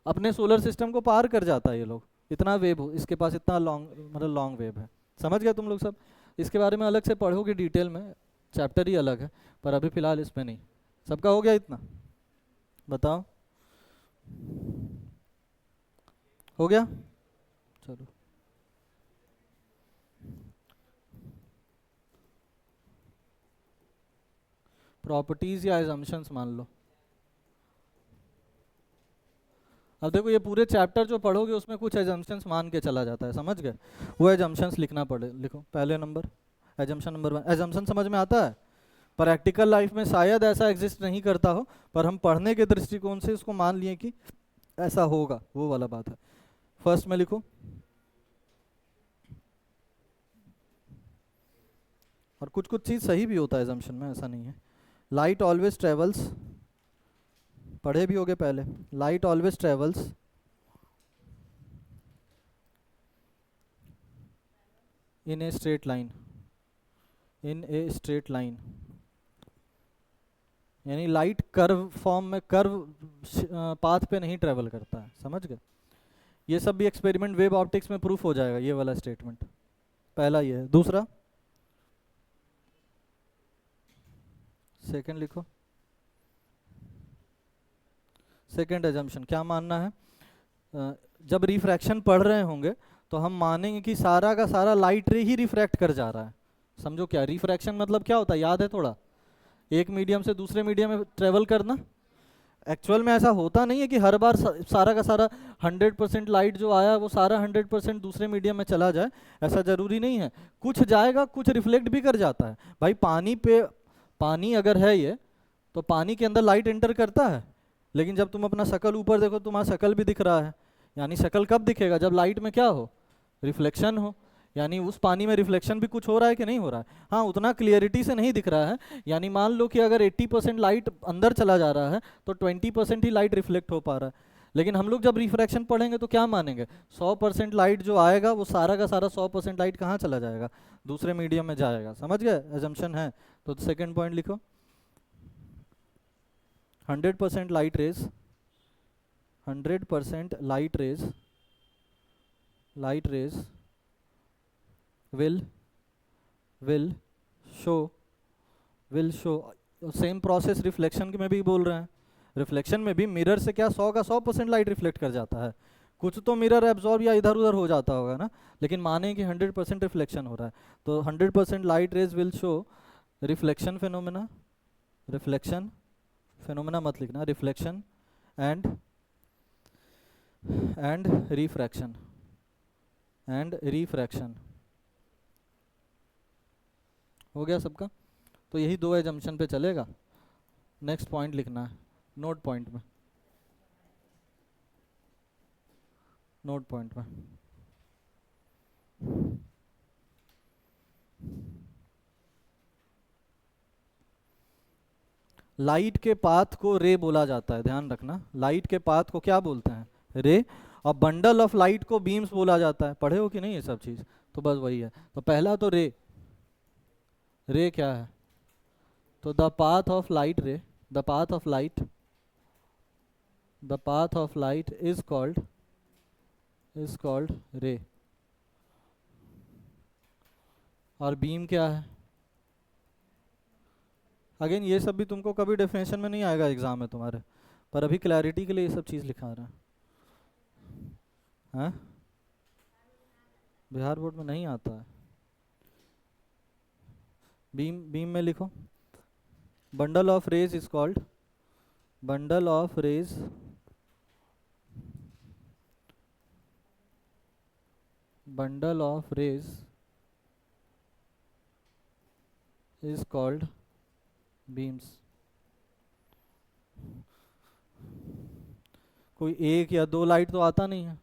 अपने सोलर सिस्टम को पार कर जाता है ये लोग, इतना वेव इसके पास, इतना लॉन्ग मतलब लॉन्ग वेव है। समझ गए तुम लोग सब? इसके बारे में अलग से पढ़ोगे डिटेल में, चैप्टर ही अलग है, पर अभी फिलहाल इसमें नहीं। सबका हो गया इतना? बताओ, हो गया? चलो, प्रॉपर्टीज या एजम्पशंस मान लो। अब देखो ये पूरे चैप्टर जो पढ़ोगे उसमें कुछ एजम्पशंस मान के चला जाता है, समझ गए। वो एजम्पशंस लिखना पड़े, लिखो पहले नंबर, एजम्पशन नंबर 1। एजम्पशन समझ में आता है? प्रैक्टिकल लाइफ में शायद ऐसा एग्जिस्ट नहीं करता हो, पर हम पढ़ने के दृष्टिकोण से इसको मान लिए कि ऐसा होगा, वो वाला बात है। फर्स्ट में लिखो, और कुछ कुछ चीज़ सही भी होता है एजम्पशन में, ऐसा नहीं है। लाइट ऑलवेज ट्रेवल्स, पढ़े भी होगे पहले, light always travels in a straight line, in a straight line, यानी लाइट कर्व फॉर्म में, कर्व पाथ पे नहीं ट्रेवल करता है, समझ गए। ये सब भी एक्सपेरिमेंट वेव ऑप्टिक्स में प्रूफ हो जाएगा, ये वाला स्टेटमेंट। पहला ये है। दूसरा, सेकंड लिखो, सेकंड एजम्पशन क्या मानना है? जब रिफ्रैक्शन पढ़ रहे होंगे तो हम मानेंगे कि सारा का सारा लाइट रे ही रिफ्रैक्ट कर जा रहा है। समझो क्या रिफ्रैक्शन मतलब क्या होता है, याद है थोड़ा? एक मीडियम से दूसरे मीडियम में ट्रेवल करना। एक्चुअल में ऐसा होता नहीं है कि हर बार सारा का सारा 100% लाइट जो आया वो सारा 100% दूसरे मीडियम में चला जाए, ऐसा ज़रूरी नहीं है। कुछ जाएगा, कुछ रिफ्लेक्ट भी कर जाता है। भाई पानी अगर है ये, तो पानी के अंदर लाइट एंटर करता है, लेकिन जब तुम अपना शक्ल ऊपर देखो तुम्हारा शक्ल भी दिख रहा है, यानी शक्ल कब दिखेगा? जब लाइट में क्या हो, रिफ्लेक्शन हो, यानी उस पानी में रिफ्लेक्शन भी कुछ हो रहा है कि नहीं हो रहा है? हाँ, उतना क्लियरिटी से नहीं दिख रहा है। यानी मान लो कि अगर 80% लाइट अंदर चला जा रहा है तो 20% ही लाइट रिफ्लेक्ट हो पा रहा है। लेकिन हम लोग जब रिफ्रैक्शन पढ़ेंगे तो क्या मानेंगे, 100% लाइट जो आएगा वो सारा का सारा 100% लाइट कहाँ चला जाएगा, दूसरे मीडियम में जाएगा। समझ गए, एजम्पशन है। तो सेकंड पॉइंट लिखो, 100% light rays, 100% light rays will will show will show same process reflection में भी बोल रहे हैं। रिफ्लेक्शन में भी मिरर से क्या 100 का 100% लाइट रिफ्लेक्ट कर जाता है, कुछ तो मिरर एब्जॉर्ब या इधर उधर हो जाता होगा ना, लेकिन माने कि 100% रिफ्लेक्शन हो रहा है। तो 100% light rays will show reflection phenomena, reflection phenomena मत लिखना, रिफ्लेक्शन एंड रिफ्रैक्शन हो गया सबका। तो यही दो एजम्पशन पे चलेगा। नेक्स्ट पॉइंट लिखना है नोट पॉइंट में, नोट पॉइंट में। लाइट के पाथ को रे बोला जाता है, ध्यान रखना, लाइट के पाथ को क्या बोलते हैं, रे। और बंडल ऑफ लाइट को बीम्स बोला जाता है। पढ़े हो कि नहीं ये सब चीज, तो बस वही है। तो पहला तो रे, रे क्या है, तो द पाथ ऑफ लाइट रे, the path of light, the path of light is called रे। और बीम क्या है, अगेन ये सब भी तुमको कभी डेफिनेशन में नहीं आएगा एग्जाम में तुम्हारे, पर अभी क्लैरिटी के लिए ये सब चीज़ लिखा रहा है। हाँ? बिहार बोर्ड में नहीं आता है। बीम, बीम में लिखो, bundle of rays is called, bundle of rays bundle of rays is called beams. कोई एक या दो लाइट तो आता नहीं है,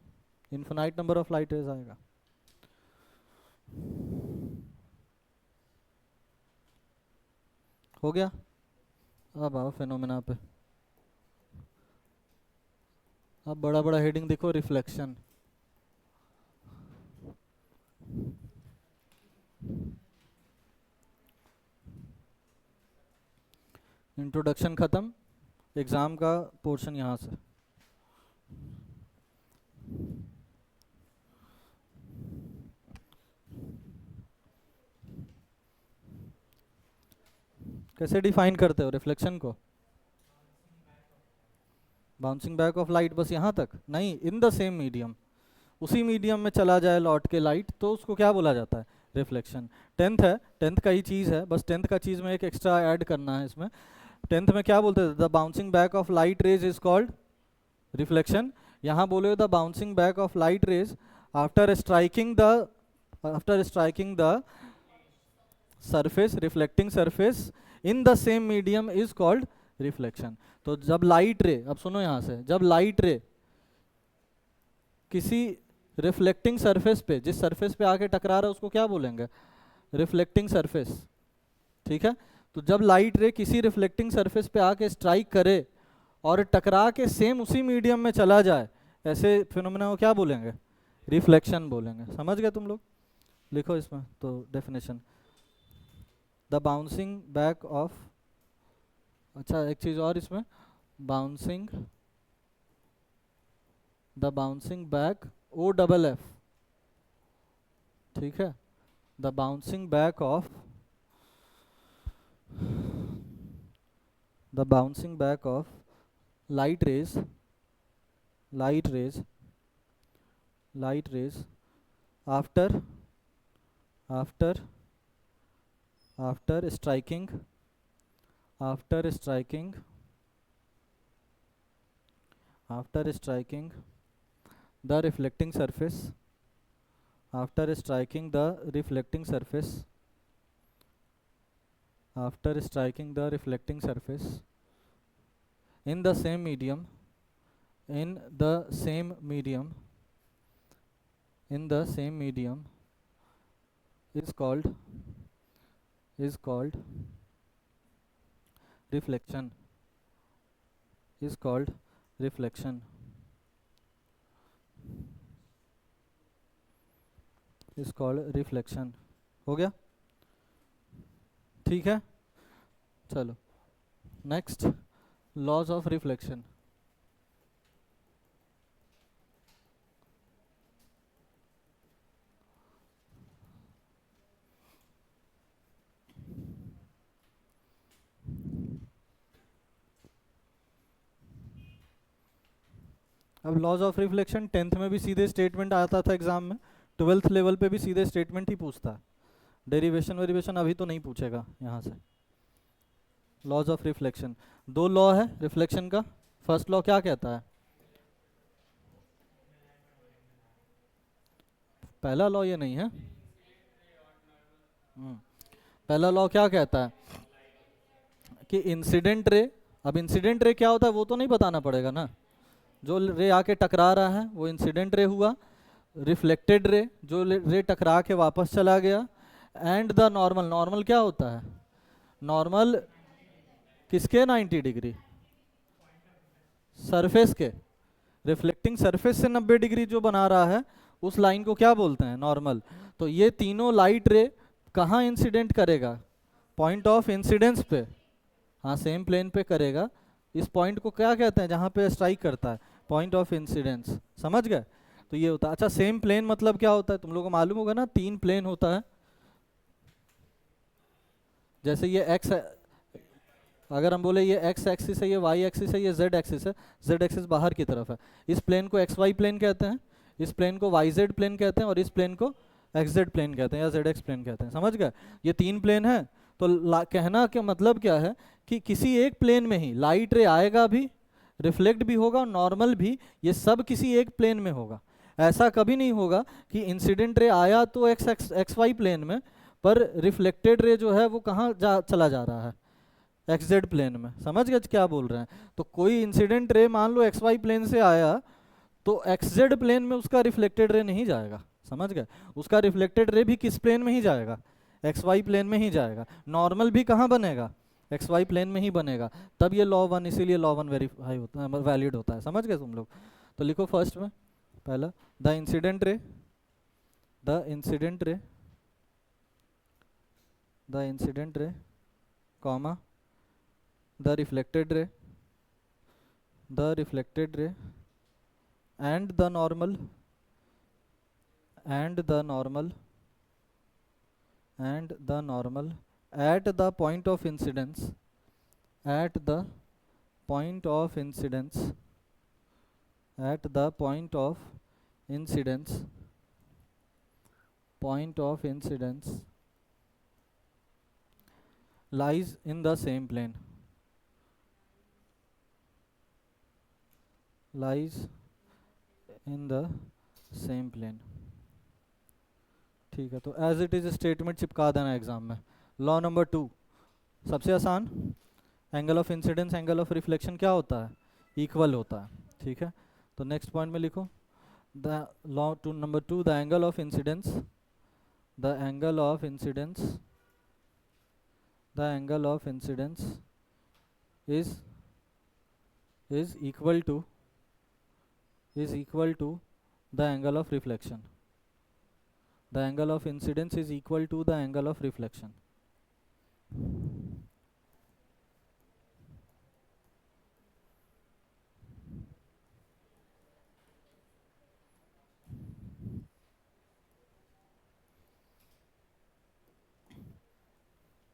infinite number of light rays आएगा। हो गया। अब आओ फिनोमेना पे। अब बड़ा बड़ा हेडिंग देखो, रिफ्लेक्शन। इंट्रोडक्शन खत्म, एग्जाम का पोर्शन यहाँ से। कैसे डिफाइन करते हो रिफ्लेक्शन को, बाउंसिंग बैक ऑफ लाइट, बस यहाँ तक नहीं, इन द सेम मीडियम, उसी मीडियम में चला जाए लौट के लाइट, तो उसको क्या बोला जाता है, रिफ्लेक्शन। 10th है, 10th का ही चीज़ है, बस 10th का चीज़ में एक एक्स्ट्रा ऐड करना है इसमें। 10th में क्या बोलते थे, the bouncing back of light raise is called reflection. यहाँ बोले the bouncing back of light raise after striking the surface, reflecting surface in the same medium is called reflection. तो जब लाइट रे, अब सुनो यहाँ से, जब लाइट रे किसी रिफ्लेक्टिंग सरफेस पे, जिस सरफेस पे आके टकरा रहा है उसको क्या बोलेंगे, रिफ्लेक्टिंग सरफेस। ठीक है, तो जब लाइट रे किसी रिफ्लेक्टिंग सरफेस पे आके स्ट्राइक करे और टकरा के सेम उसी मीडियम में चला जाए, ऐसे फिनोमेना को क्या बोलेंगे, रिफ्लेक्शन बोलेंगे। समझ गए तुम लोग, लिखो इसमें तो definition, the bouncing back of, अच्छा एक चीज और इसमें, bouncing, the bouncing back, O double F, ठीक है, the bouncing back of, the bouncing back of light rays, light rays, light rays after after after striking after striking after striking the reflecting surface, after striking the reflecting surface, after striking the reflecting surface in the same medium, in the same medium, in the same medium is called reflection, is called reflection, is called reflection. हो गया, ठीक है। चलो next, laws of reflection. अब laws of reflection 10th में भी सीधे statement आता था एग्जाम में, 12th लेवल पे भी सीधे स्टेटमेंट ही पूछता है, डेरिवेशन वेरिएशन अभी तो नहीं पूछेगा यहाँ से। लॉज ऑफ रिफ्लेक्शन, दो लॉ है रिफ्लेक्शन का। फर्स्ट लॉ क्या कहता है? पहला लॉ ये नहीं है। पहला लॉ क्या कहता है कि इंसिडेंट रे, अब इंसिडेंट रे क्या होता है वो तो नहीं बताना पड़ेगा ना, जो रे आके टकरा रहा है वो इंसिडेंट रे हुआ। रिफ्लेक्टेड रे, जो रे टकरा के वापस चला गया। एंड द नॉर्मल, नॉर्मल क्या होता है? नॉर्मल किसके 90 डिग्री? सरफेस के, रिफ्लेक्टिंग सरफेस से 90 डिग्री जो बना रहा है उस लाइन को क्या बोलते हैं? नॉर्मल। तो ये तीनों लाइट रे कहाँ इंसिडेंट करेगा? पॉइंट ऑफ इंसिडेंस पे, हाँ सेम प्लेन पे करेगा। इस पॉइंट को क्या कहते हैं जहाँ पे स्ट्राइक करता है? Point of incidence. समझ गए? तो ये होता है। अच्छा सेम प्लेन मतलब क्या होता है तुम लोगों को मालूम होगा ना, 3 प्लेन होता है। जैसे ये एक्स, अगर हम बोले ये एक्स एक्सिस है, ये वाई एक्सिस है, ये जेड एक्सिस है, जेड एक्सिस बाहर की तरफ है, इस प्लेन को एक्स वाई प्लेन कहते हैं, इस प्लेन को वाई जेड प्लेन कहते हैं, और इस प्लेन को एक्स जेड प्लेन कहते हैं या जेड एक्स प्लेन कहते हैं। समझ गए? ये 3 प्लेन है। तो कहना क्या मतलब क्या है कि किसी एक प्लेन में ही लाइट रे आएगा भी, रिफ्लेक्ट भी होगा और नॉर्मल भी, ये सब किसी एक प्लेन में होगा। ऐसा कभी नहीं होगा कि इंसिडेंट रे आया तो एक्स वाई प्लेन में, पर रिफ्लेक्टेड रे जो है वो कहाँ चला जा रहा है? एक्स जेड प्लेन में। समझ गए क्या बोल रहे हैं? तो कोई इंसिडेंट रे मान लो एक्स वाई प्लेन से आया तो एक्स जेड प्लेन में उसका रिफ्लेक्टेड रे नहीं जाएगा। समझ गए? उसका रिफ्लेक्टेड रे भी किस प्लेन में ही जाएगा? एक्स वाई प्लेन में ही जाएगा। नॉर्मल भी कहाँ बनेगा? एक्स वाई प्लेन में ही बनेगा। तब ये लॉ 1, इसीलिए लॉ 1 वेरीफाई होता है, वैलिड होता है। समझ गए तुम लोग? तो लिखो फर्स्ट में, पहला the incident ray, the incident ray, the incident ray comma the reflected ray, the reflected ray and the normal, and the normal, and the normal at the point of incidence, at the point of incidence, at the point of incidence, point of incidence lies in the same plane, lies in the same plane। ठीक है, तो as it is statement चिपका देना exam में। Law number 2 सबसे आसान, angle of incidence angle of reflection क्या होता है? इक्वल होता है। ठीक है, तो नेक्स्ट पॉइंट में लिखो the law number 2, the angle of incidence, the angle of incidence, the angle of incidence is equal to, is equal to the angle of reflection. The angle of incidence is equal to the angle of reflection.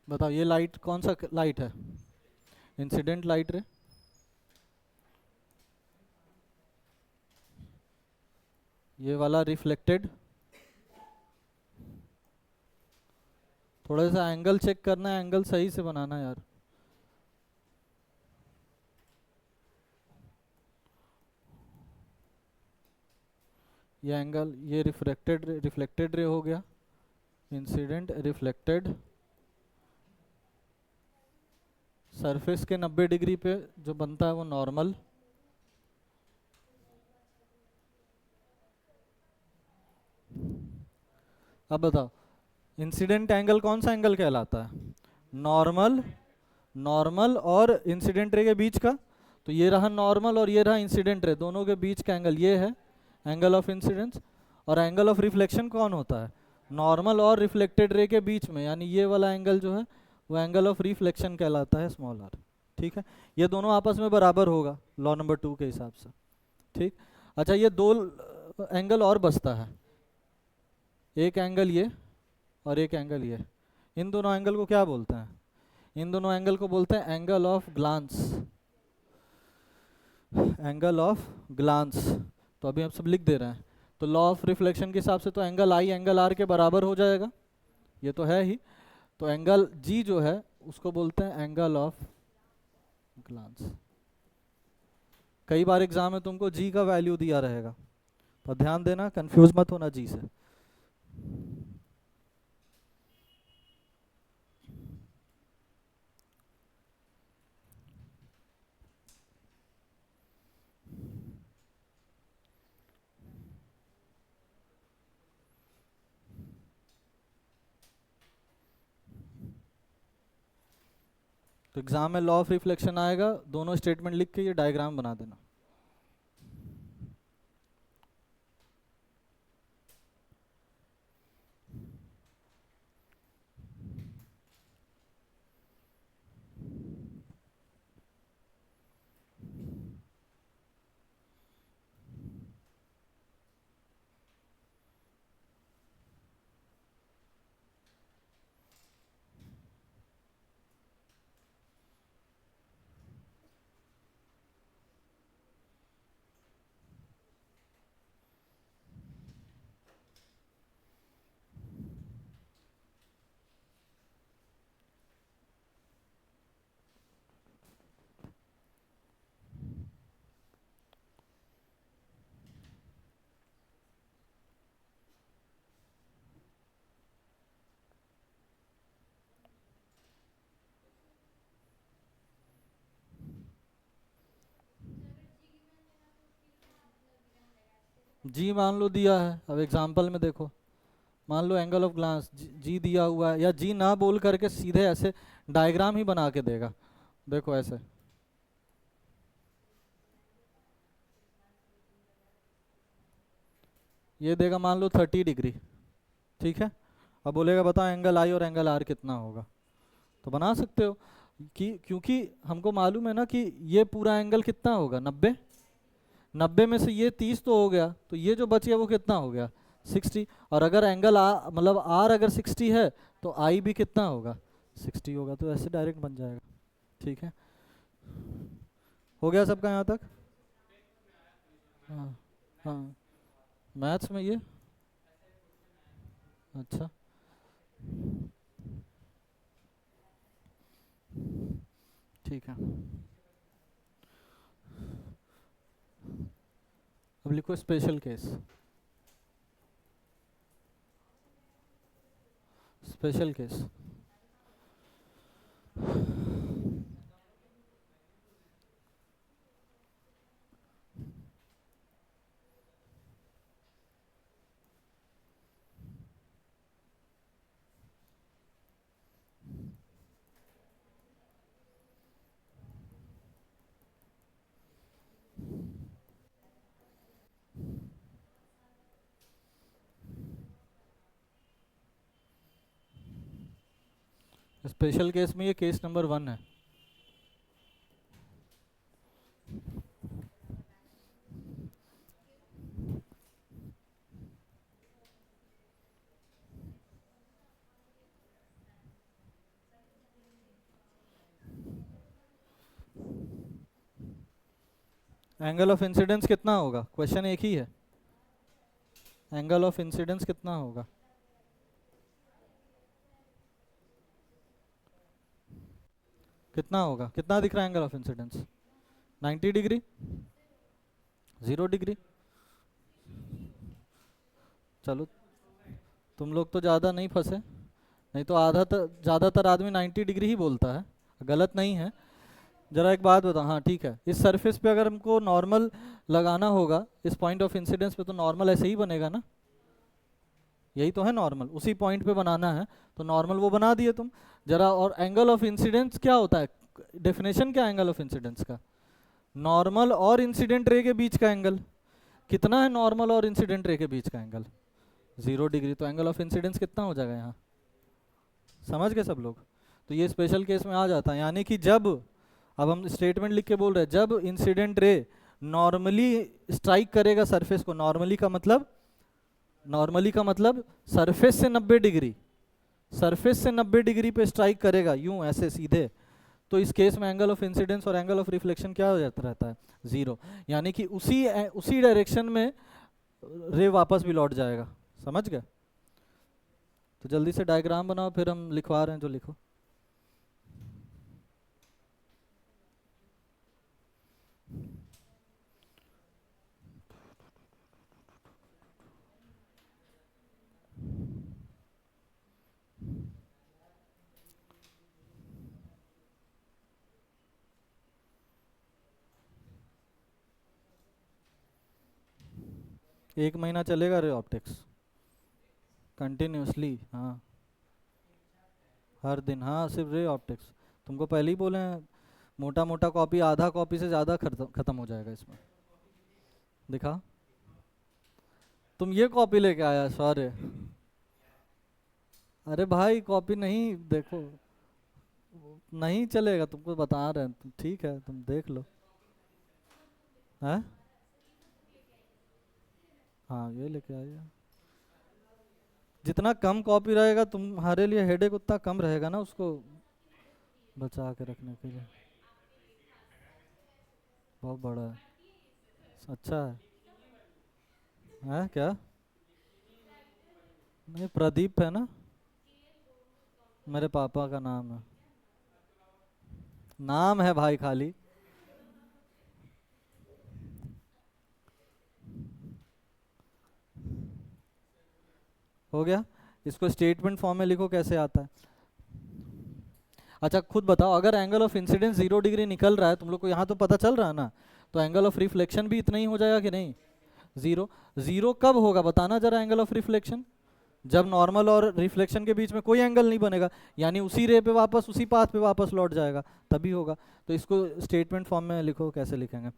बताओ ये light कौन सा light है? Incident light रे। ये वाला reflected. थोड़ा सा एंगल चेक करना है, एंगल सही से बनाना यार। ये एंगल, ये रिफ्लेक्टेड रे हो गया, इंसिडेंट रिफ्लेक्टेड, सरफेस के 90 डिग्री पे जो बनता है वो नॉर्मल, अब बताओ इंसिडेंट एंगल कौन सा एंगल कहलाता है? नॉर्मल, नॉर्मल और इंसिडेंट रे के बीच का। तो ये रहा नॉर्मल और ये रहा इंसिडेंट रे, दोनों के बीच का एंगल ये है एंगल ऑफ इंसिडेंस। और एंगल ऑफ रिफ्लेक्शन कौन होता है? नॉर्मल और रिफ्लेक्टेड रे के बीच में, यानी ये वाला एंगल जो है वो एंगल ऑफ रिफ्लेक्शन कहलाता है, स्मॉल आर। ठीक है, ये दोनों आपस में बराबर होगा लॉ नंबर 2 के हिसाब से। ठीक, अच्छा ये दो एंगल और बचता है, एक एंगल ये और एक एंगल ये। इन दोनों एंगल को क्या बोलते हैं? इन दोनों एंगल को बोलते हैं angle of glance, angle of glance. तो अभी हम सब लिख दे रहे हैं। तो लॉ ऑफ रिफ्लेक्शन के हिसाब से तो एंगल आई एंगल आर के बराबर हो जाएगा, ये तो है ही। तो एंगल जी जो है उसको बोलते हैं एंगल ऑफ ग्लांस। कई बार एग्जाम में तुमको जी का वैल्यू दिया रहेगा, तो ध्यान देना, कंफ्यूज मत होना जी से। तो एग्जाम में लॉ ऑफ रिफ्लेक्शन आएगा, दोनों स्टेटमेंट लिख के ये डायग्राम बना देना। जी मान लो दिया है, अब एग्जाम्पल में देखो, मान लो एंगल ऑफ ग्लांस जी दिया हुआ है, या जी ना बोल करके सीधे ऐसे डायग्राम ही बना के देगा। देखो ऐसे, ये देगा मान लो 30 डिग्री। ठीक है, अब बोलेगा बताओ एंगल आई और एंगल आर कितना होगा। तो बना सकते हो कि क्योंकि हमको मालूम है ना कि ये पूरा एंगल कितना होगा, 90। 90 में से ये 30 तो हो गया, तो ये जो बच गया वो कितना हो गया, 60। और अगर एंगल मतलब आर अगर 60 है तो आई भी कितना होगा, 60 होगा। तो ऐसे डायरेक्ट बन जाएगा। ठीक है, हो गया सबका यहाँ तक? हाँ हाँ, मैथ्स में ये, अच्छा ठीक है। अब लिखो special case. Special case, special case में ये केस नंबर 1 है। एंगल ऑफ इंसिडेंस कितना होगा, क्वेश्चन एक ही है, एंगल ऑफ इंसिडेंस कितना होगा। कितना होगा, कितना दिख रहा है angle of incidence, 90 degree, 0 degree. चलो तुम लोग तो ज़्यादा नहीं फंसे, नहीं तो ज़्यादातर आदमी 90 डिग्री ही बोलता है, गलत नहीं है। जरा एक बात बताओ, हाँ ठीक है, इस सरफेस पे अगर हमको नॉर्मल लगाना होगा इस पॉइंट ऑफ इंसिडेंस पे, तो नॉर्मल ऐसे ही बनेगा ना, यही तो है नॉर्मल, उसी पॉइंट पे बनाना है, तो नॉर्मल वो बना दिए तुम। जरा, और एंगल ऑफ इंसिडेंस क्या होता है, डेफिनेशन क्या है एंगल ऑफ इंसिडेंस का, नॉर्मल और इंसिडेंट रे के बीच का एंगल। कितना है नॉर्मल और इंसिडेंट रे के बीच का एंगल, 0 डिग्री, तो एंगल ऑफ इंसिडेंस कितना हो जाएगा यहाँ? समझ गए सब लोग? तो ये स्पेशल केस में आ जाता है, यानी कि जब, अब हम स्टेटमेंट लिख के बोल रहे हैं, जब इंसिडेंट रे नॉर्मली स्ट्राइक करेगा सरफेस को, नॉर्मली का मतलब सरफेस से 90 डिग्री, सरफेस से 90 डिग्री पे स्ट्राइक करेगा यूं ऐसे सीधे, तो इस केस में एंगल ऑफ इंसिडेंस और एंगल ऑफ रिफ्लेक्शन क्या हो जाता रहता है? 0। यानी कि उसी डायरेक्शन में रे वापस भी लौट जाएगा। समझ गए? तो जल्दी से डायग्राम बनाओ, फिर हम लिखवा रहे हैं जो लिखो। एक महीना चलेगा रे ऑप्टिक्स कंटिन्यूसली, हाँ हर दिन, हाँ सिर्फ रे ऑप्टिक्स। तुमको पहले ही बोले हैं, मोटा मोटा कॉपी आधा कॉपी से ज़्यादा खत्म हो जाएगा इसमें। दिखा, तुम ये कॉपी लेके आया, सॉरी। अरे भाई कॉपी नहीं, देखो नहीं चलेगा, तुमको बता रहे हैं, तुम ठीक है तुम देख लो। हैं? हाँ ये लेके आइए। जितना कम कॉपी रहेगा तुम्हारे लिए हेडेक उतना कम रहेगा ना, उसको बचा के रखने के लिए। बहुत बड़ा है, अच्छा है क्या? नहीं प्रदीप है ना, मेरे पापा का नाम है, नाम है भाई खाली। हो गया? इसको स्टेटमेंट फॉर्म में लिखो, कैसे आता है? अच्छा खुद बताओ, अगर एंगल ऑफ इंसिडेंस 0 डिग्री निकल रहा है, तुम लोग को यहाँ तो पता चल रहा है ना, तो एंगल ऑफ रिफ्लेक्शन भी इतना ही हो जाएगा कि नहीं? 0। 0 कब होगा बताना जरा, एंगल ऑफ रिफ्लेक्शन? जब नॉर्मल और रिफ्लेक्शन के बीच में कोई एंगल नहीं बनेगा, यानी उसी रे पे वापस, उसी पाथ पे वापस लौट जाएगा, तभी होगा। तो इसको स्टेटमेंट फॉर्म में लिखो, कैसे लिखेंगे?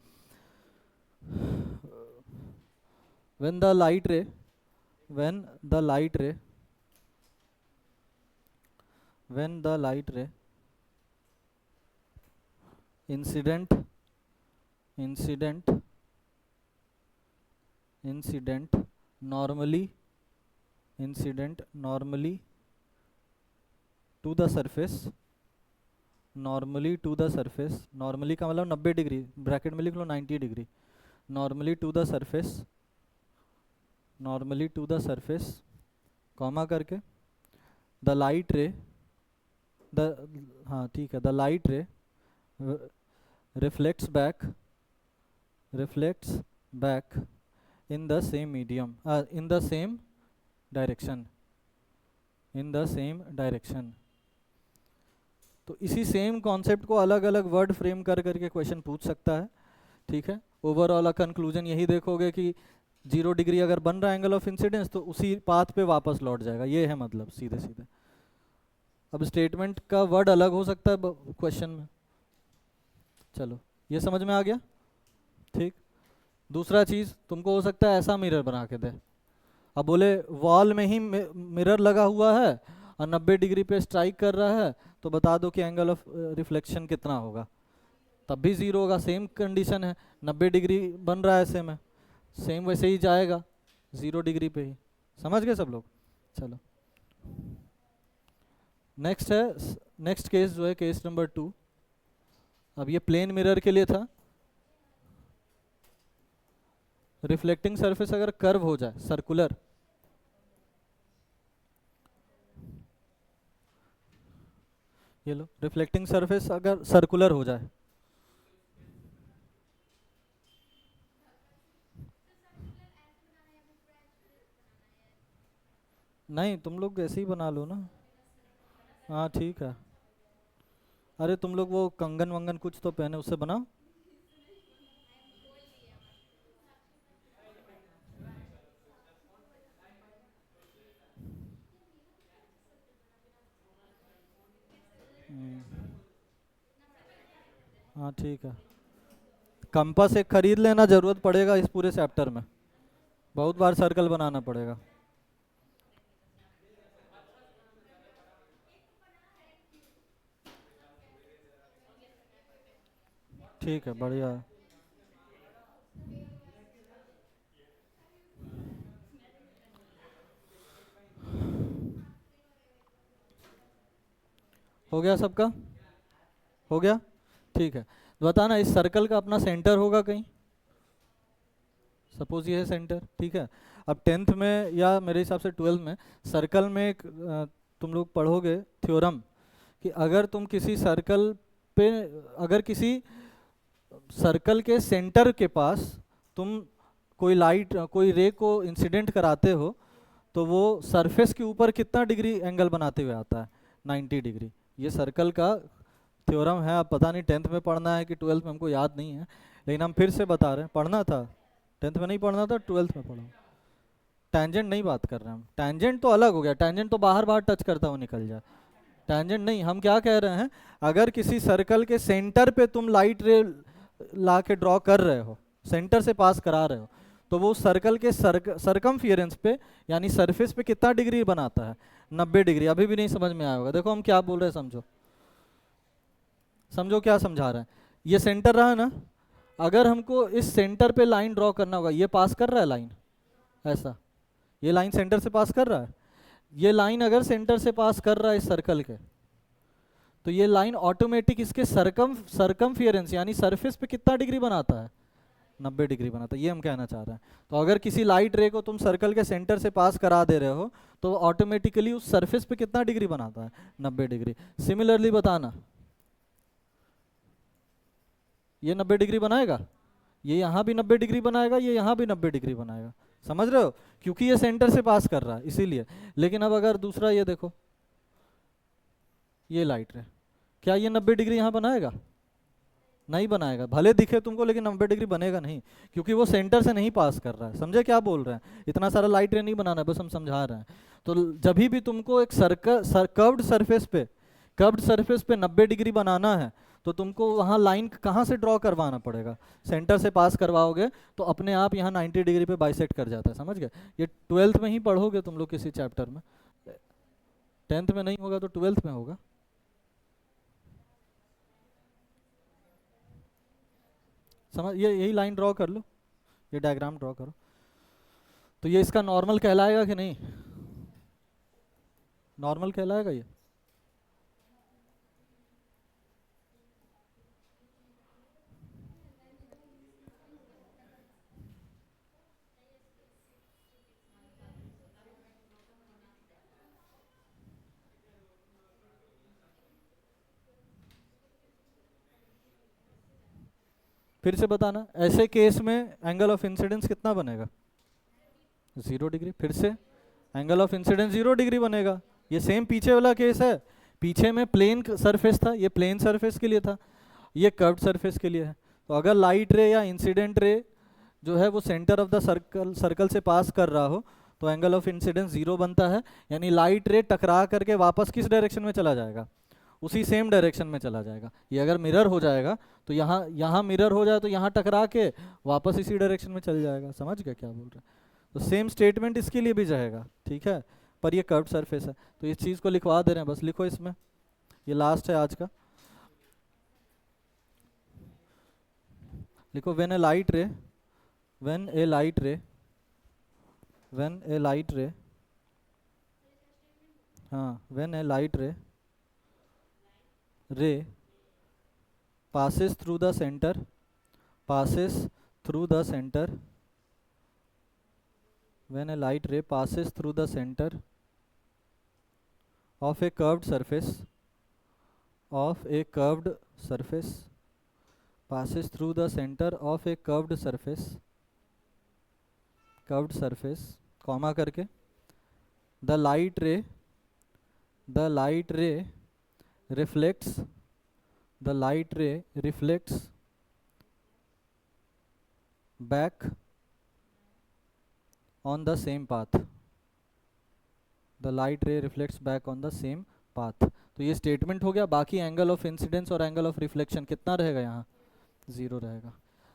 when the light ray when the light ray when the light ray incident incident incident normally normally to the surface, normally का मतलब 90 डिग्री, ब्रैकेट में लिख लो 90 degree, normally to the surface comma करके, the light रे, the हाँ ठीक है, the light रे reflects back in the same medium, in the same direction। तो इसी सेम कॉन्सेप्ट को अलग अलग वर्ड फ्रेम कर करके क्वेश्चन पूछ सकता है। ठीक है, ओवरऑल कंक्लूजन यही देखोगे कि 0 डिग्री अगर बन रहा है एंगल ऑफ इंसिडेंस, तो उसी पाथ पे वापस लौट जाएगा, ये है मतलब सीधे सीधे। अब स्टेटमेंट का वर्ड अलग हो सकता है क्वेश्चन में। चलो ये समझ में आ गया? ठीक। दूसरा चीज़, तुमको हो सकता है ऐसा मिरर बना के दे, अब बोले वॉल में ही मिरर लगा हुआ है और 90 डिग्री पे स्ट्राइक कर रहा है, तो बता दो कि एंगल ऑफ रिफ्लेक्शन कितना होगा, तब भी 0 होगा। सेम कंडीशन है, 90 डिग्री बन रहा है ऐसे में, सेम वैसे ही जाएगा 0 डिग्री पे ही। समझ गए सब लोग? चलो नेक्स्ट है, नेक्स्ट केस जो है केस नंबर 2। अब ये प्लेन मिरर के लिए था। रिफ्लेक्टिंग सरफेस अगर कर्व हो जाए, सर्कुलर, ये लो, रिफ्लेक्टिंग सरफेस अगर सर्कुलर हो जाए, नहीं तुम लोग ऐसे ही बना लो ना। हाँ ठीक है, अरे तुम लोग वो कंगन वंगन कुछ तो पहने, उससे बनाओ। हाँ ठीक है, कंपास एक खरीद लेना, जरूरत पड़ेगा इस पूरे चैप्टर में, बहुत बार सर्कल बनाना पड़ेगा। ठीक है, बढ़िया है। हो गया सबका? हो गया, ठीक है। बताना इस सर्कल का अपना सेंटर होगा कहीं? सपोज ये है सेंटर, ठीक है। अब टेंथ में या मेरे हिसाब से ट्वेल्थ में सर्कल में एक तुम लोग पढ़ोगे थ्योरम कि अगर तुम किसी सर्कल पे, अगर किसी सर्कल के सेंटर के पास तुम कोई लाइट कोई रे को इंसिडेंट कराते हो तो वो सरफेस के ऊपर कितना डिग्री एंगल बनाते हुए आता है? 90 डिग्री। ये सर्कल का थ्योरम है। अब पता नहीं टेंथ में पढ़ना है कि ट्वेल्थ में, हमको याद नहीं है, लेकिन हम फिर से बता रहे हैं। पढ़ना था टेंथ में, नहीं पढ़ना था ट्वेल्थ में पढ़ो। टैंजेंट नहीं बात कर रहे हैं हम, टैंजेंट तो अलग हो गया, टैंजेंट तो बाहर बाहर टच करता हुआ निकल जाए। टैंजेंट नहीं, हम क्या कह रहे हैं, अगर किसी सर्कल के सेंटर पे तुम लाइट रे ला के ड्रॉ कर रहे हो, सेंटर से पास करा रहे हो, तो वो सर्कल के सरकमफियरेंस पे यानी सरफेस पे कितना डिग्री बनाता है? 90 डिग्री। अभी भी नहीं समझ में आया होगा, देखो हम क्या बोल रहे हैं, समझो समझो क्या समझा रहे हैं। ये सेंटर रहा ना, अगर हमको इस सेंटर पे लाइन ड्रॉ करना होगा, ये पास कर रहा है लाइन ऐसा, ये लाइन सेंटर से पास कर रहा है, ये लाइन अगर सेंटर से पास कर रहा है इस सर्कल के, तो ये लाइन ऑटोमेटिक इसके सरकमफियरेंस यानी सरफेस पे कितना डिग्री बनाता है? 90 डिग्री बनाता है। ये हम कहना चाह रहे हैं। तो अगर किसी लाइट रे को तुम सर्कल के सेंटर से पास करा दे रहे हो तो ऑटोमेटिकली उस सरफेस पे कितना डिग्री बनाता है? 90 डिग्री। सिमिलरली बताना, ये 90 डिग्री बनाएगा, ये यहाँ भी 90 डिग्री बनाएगा, ये यहाँ भी 90 डिग्री बनाएगा। समझ रहे हो? क्योंकि ये सेंटर से पास कर रहा है इसीलिए। लेकिन अब अगर दूसरा ये देखो, ये लाइट रे, क्या ये 90 डिग्री यहाँ बनाएगा? नहीं बनाएगा। भले दिखे तुमको लेकिन 90 डिग्री बनेगा नहीं, क्योंकि वो सेंटर से नहीं पास कर रहा है। समझे क्या बोल रहे हैं? इतना सारा लाइट रे नहीं बनाना है, बस हम समझा रहे हैं। तो जब भी तुमको एक कर्व्ड सरफेस पे 90 डिग्री बनाना है तो तुमको वहाँ लाइन कहाँ से ड्रॉ करवाना पड़ेगा? सेंटर से पास करवाओगे तो अपने आप यहाँ 90 डिग्री पे बाइसेक्ट कर जाता है। समझ गए? ये ट्वेल्थ में ही पढ़ोगे तुम लोग किसी चैप्टर में, टेंथ में नहीं होगा तो ट्वेल्थ में होगा। समझ, ये यही लाइन ड्रॉ कर लो, ये डायग्राम ड्रॉ करो, तो ये इसका नॉर्मल कहलाएगा कि नहीं? नॉर्मल कहलाएगा ये? फिर से बताना, ऐसे केस में एंगल ऑफ इंसिडेंस कितना बनेगा? 0 डिग्री। फिर से एंगल ऑफ इंसिडेंस 0 डिग्री बनेगा। ये सेम पीछे वाला केस है, पीछे में प्लेन सरफेस था, ये प्लेन सरफेस के लिए था, ये कर्व्ड सरफेस के लिए है। तो अगर लाइट रे या इंसिडेंट रे जो है वो सेंटर ऑफ द सर्कल से पास कर रहा हो तो एंगल ऑफ इंसिडेंस 0 बनता है, यानी लाइट रे टकरा करके वापस किस डायरेक्शन में चला जाएगा? उसी सेम डायरेक्शन में चला जाएगा। ये अगर मिरर हो जाएगा तो यहाँ मिरर हो जाए तो यहाँ टकरा के वापस इसी डायरेक्शन में चल जाएगा। समझ गए क्या बोल रहे हैं? तो सेम स्टेटमेंट इसके लिए भी जाएगा, ठीक है। पर ये कर्व्ड सरफेस है तो इस चीज़ को लिखवा दे रहे हैं, बस लिखो इसमें। ये लास्ट है आज का, लिखो when a light ray when a light ray when a light ray हाँ, when a light ray passes through the center passes through the center when a light ray passes through the center of a curved surface passes through the center of a curved surface comma करके the light ray reflects the light ray reflects back on the same path the light ray reflects back on the same path। तो ये statement हो गया। बाकी angle of incidence और angle of reflection कितना रहेगा? यहाँ 0 रहेगा।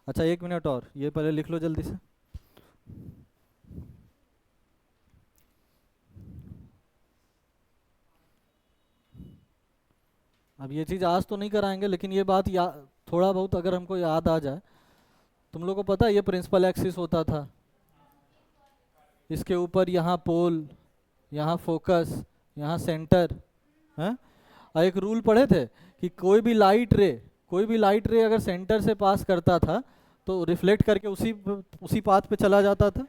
अच्छा, 1 मिनट और, ये पहले लिख लो जल्दी से। अब ये चीज़ आज तो नहीं कराएंगे लेकिन ये बात थोड़ा बहुत अगर हमको याद आ जाए, तुम लोग को पता है ये प्रिंसिपल एक्सिस होता था, इसके ऊपर यहाँ पोल, यहाँ फोकस, यहाँ सेंटर है। और एक रूल पढ़े थे कि कोई भी लाइट रे अगर सेंटर से पास करता था तो रिफ्लेक्ट करके उसी पाथ पे चला जाता था,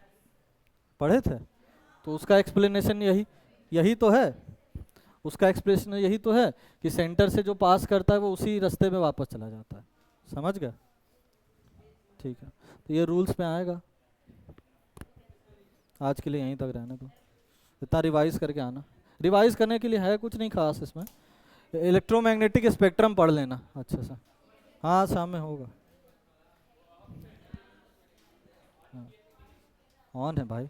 पढ़े थे। तो उसका एक्सप्लेनेशन यही तो है, उसका एक्सप्लेनेशन यही तो है कि सेंटर से जो पास करता है वो उसी रास्ते में वापस चला जाता है। समझ गए? ठीक है, तो ये रूल्स में आएगा। आज के लिए यहीं तक रहने दो, इतना रिवाइज करके आना। रिवाइज करने के लिए है कुछ नहीं खास इसमें, इलेक्ट्रोमैग्नेटिक स्पेक्ट्रम पढ़ लेना अच्छे से। हाँ शाम में होगा। हाँ, ऑन है भाई।